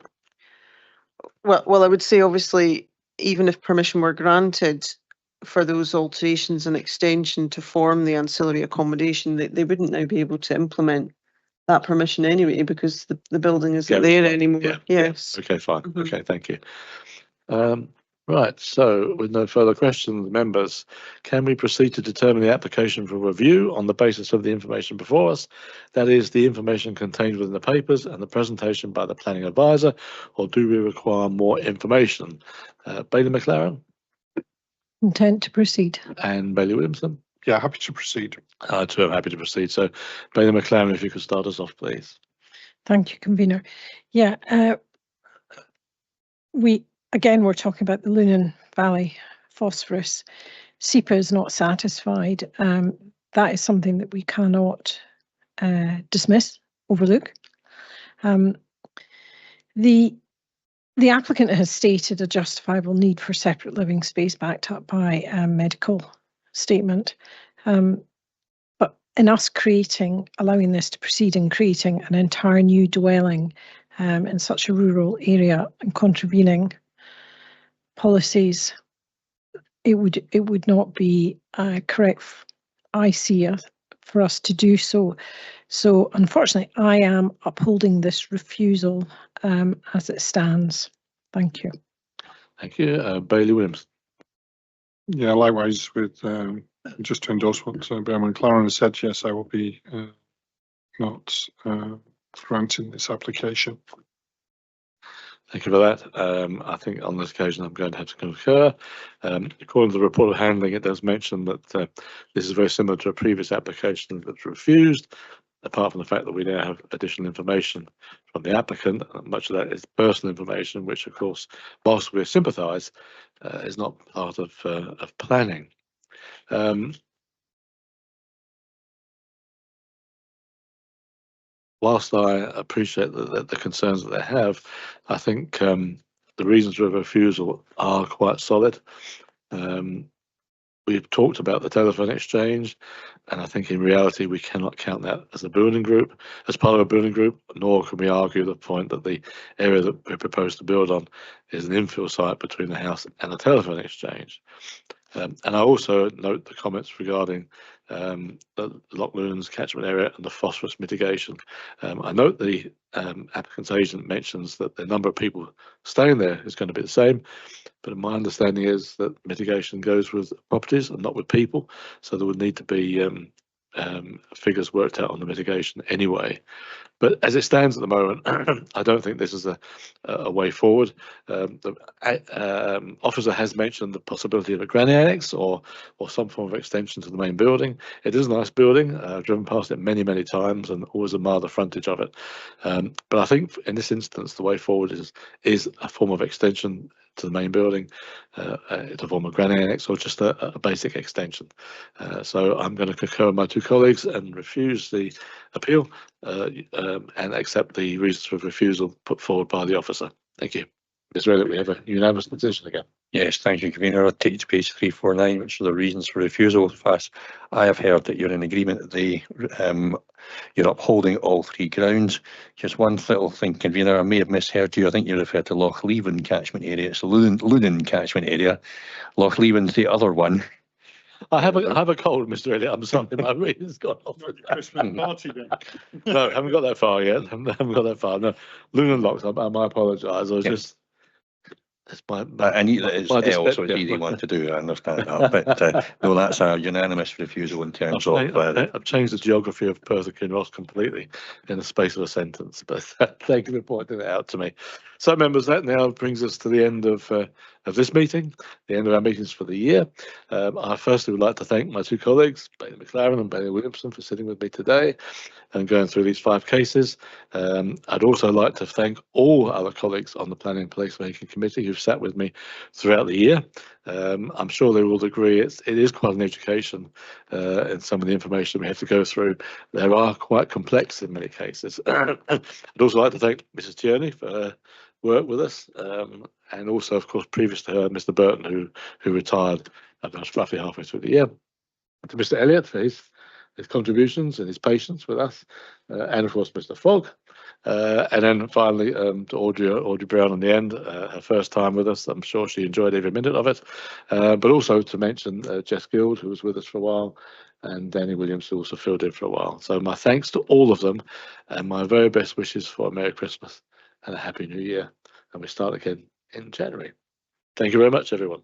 Well, I would say obviously, even if permission were granted for those alterations and extension to form the ancillary accommodation, they wouldn't now be able to implement that permission anyway because the building isn't there anymore. Yeah. Yes. Okay, fine. Mhm. Okay, thank you. Right, so with no further questions, members, can we proceed to determine the application for review on the basis of the information before us? That is, the information contained within the papers and the presentation by the planning advisor, or do we require more information? Bailey McLaren Intent to proceed. and Bailey Williamson? Yeah, happy to proceed. I too am happy to proceed. So Bailey McLaren, if you could start us off, please. Thank you, convener. Yeah, we're talking about the Lunan Valley phosphorus. SEPA is not satisfied. That is something that we cannot dismiss, overlook. The applicant has stated a justifiable need for separate living space backed up by a medical statement. But in us allowing this to proceed in creating an entire new dwelling in such a rural area and contravening policies, it would not be correct, I see, for us to do so. So unfortunately, I am upholding this refusal as it stands. Thank you. Thank you. Bailey Williams. Yeah, likewise with just to endorse what Bailey McLaren has said, yes, I will be not granting this application. Thank you for that. I think on this occasion I'm going to have to concur. According to the report of handling, it does mention that this is very similar to a previous application that's refused, apart from the fact that we now have additional information from the applicant. Much of that is personal information, which of course, whilst we sympathise, is not part of planning. Whilst I appreciate the concerns that they have, I think the reasons for refusal are quite solid. We've talked about the telephone exchange, and I think in reality we cannot count that as a building group, as part of a building group, nor can we argue the point that the area that we propose to build on is an infill site between the house and a telephone exchange. And I also note the comments regarding the Loch Lunan's catchment area and the phosphorus mitigation. I note the applicant's agent mentions that the number of people staying there is going to be the same, but my understanding is that mitigation goes with properties and not with people, so there would need to be figures worked out on the mitigation anyway. But as it stands at the moment, I don't think this is a way forward. The officer has mentioned the possibility of a granny annex or some form of extension to the main building. It is a nice building. I've driven past it many, many times and always admire the frontage of it. But I think in this instance, the way forward is a form of extension to the main building, to form a granny annex or just a basic extension. So I'm going to concur with my two colleagues and refuse the appeal and accept the reasons for refusal put forward by the officer. Thank you. Ms. Reddick, we have a unanimous decision again. Yes, thank you, convener. I'll take you to page 349, which are the reasons for refusal. Fast, I have heard that you're in agreement that you're upholding all three grounds. Just one little thing, convener, I may have misheard you. I think you referred to Loch Leven catchment area. It's the Lunan catchment area. Loch Leven's the other one. I have a cold, Mr. Elliott. I'm sorry, my reading's gone off. Christmas party then. No, haven't got that far yet. Haven't got that far. No, Lunan Lochs. I apologise. I was just. It's I knew that it's L, so it's easy one to do. I understand that, but no, that's a unanimous refusal in terms of. I've changed the geography of Perth and Kinross completely in the space of a sentence, but thank you for pointing it out to me. So, members, that now brings us to the end of this meeting, the end of our meetings for the year. I firstly would like to thank my two colleagues, Bailey McLaren and Bailey Williamson, for sitting with me today and going through these 5 cases. I'd also like to thank all other colleagues on the Planning and Placemaking Committee who've sat with me throughout the year. I'm sure they will agree it is quite an education in some of the information we have to go through. They are quite complex in many cases. I'd also like to thank Mrs. Tierney for her work with us, and also, of course, previous to her, Mr. Burton, who retired about roughly halfway through the year. To Mr. Elliott for his his contributions and his patience with us, and of course Mr. Fogg. And then finally to Audrey Brown on the end, her first time with us. I'm sure she enjoyed every minute of it. But also to mention Jess Guild, who was with us for a while, and Danny Williams, who also filled in for a while. So my thanks to all of them, and my very best wishes for a Merry Christmas and a Happy New Year. And we start again in January. Thank you very much, everyone.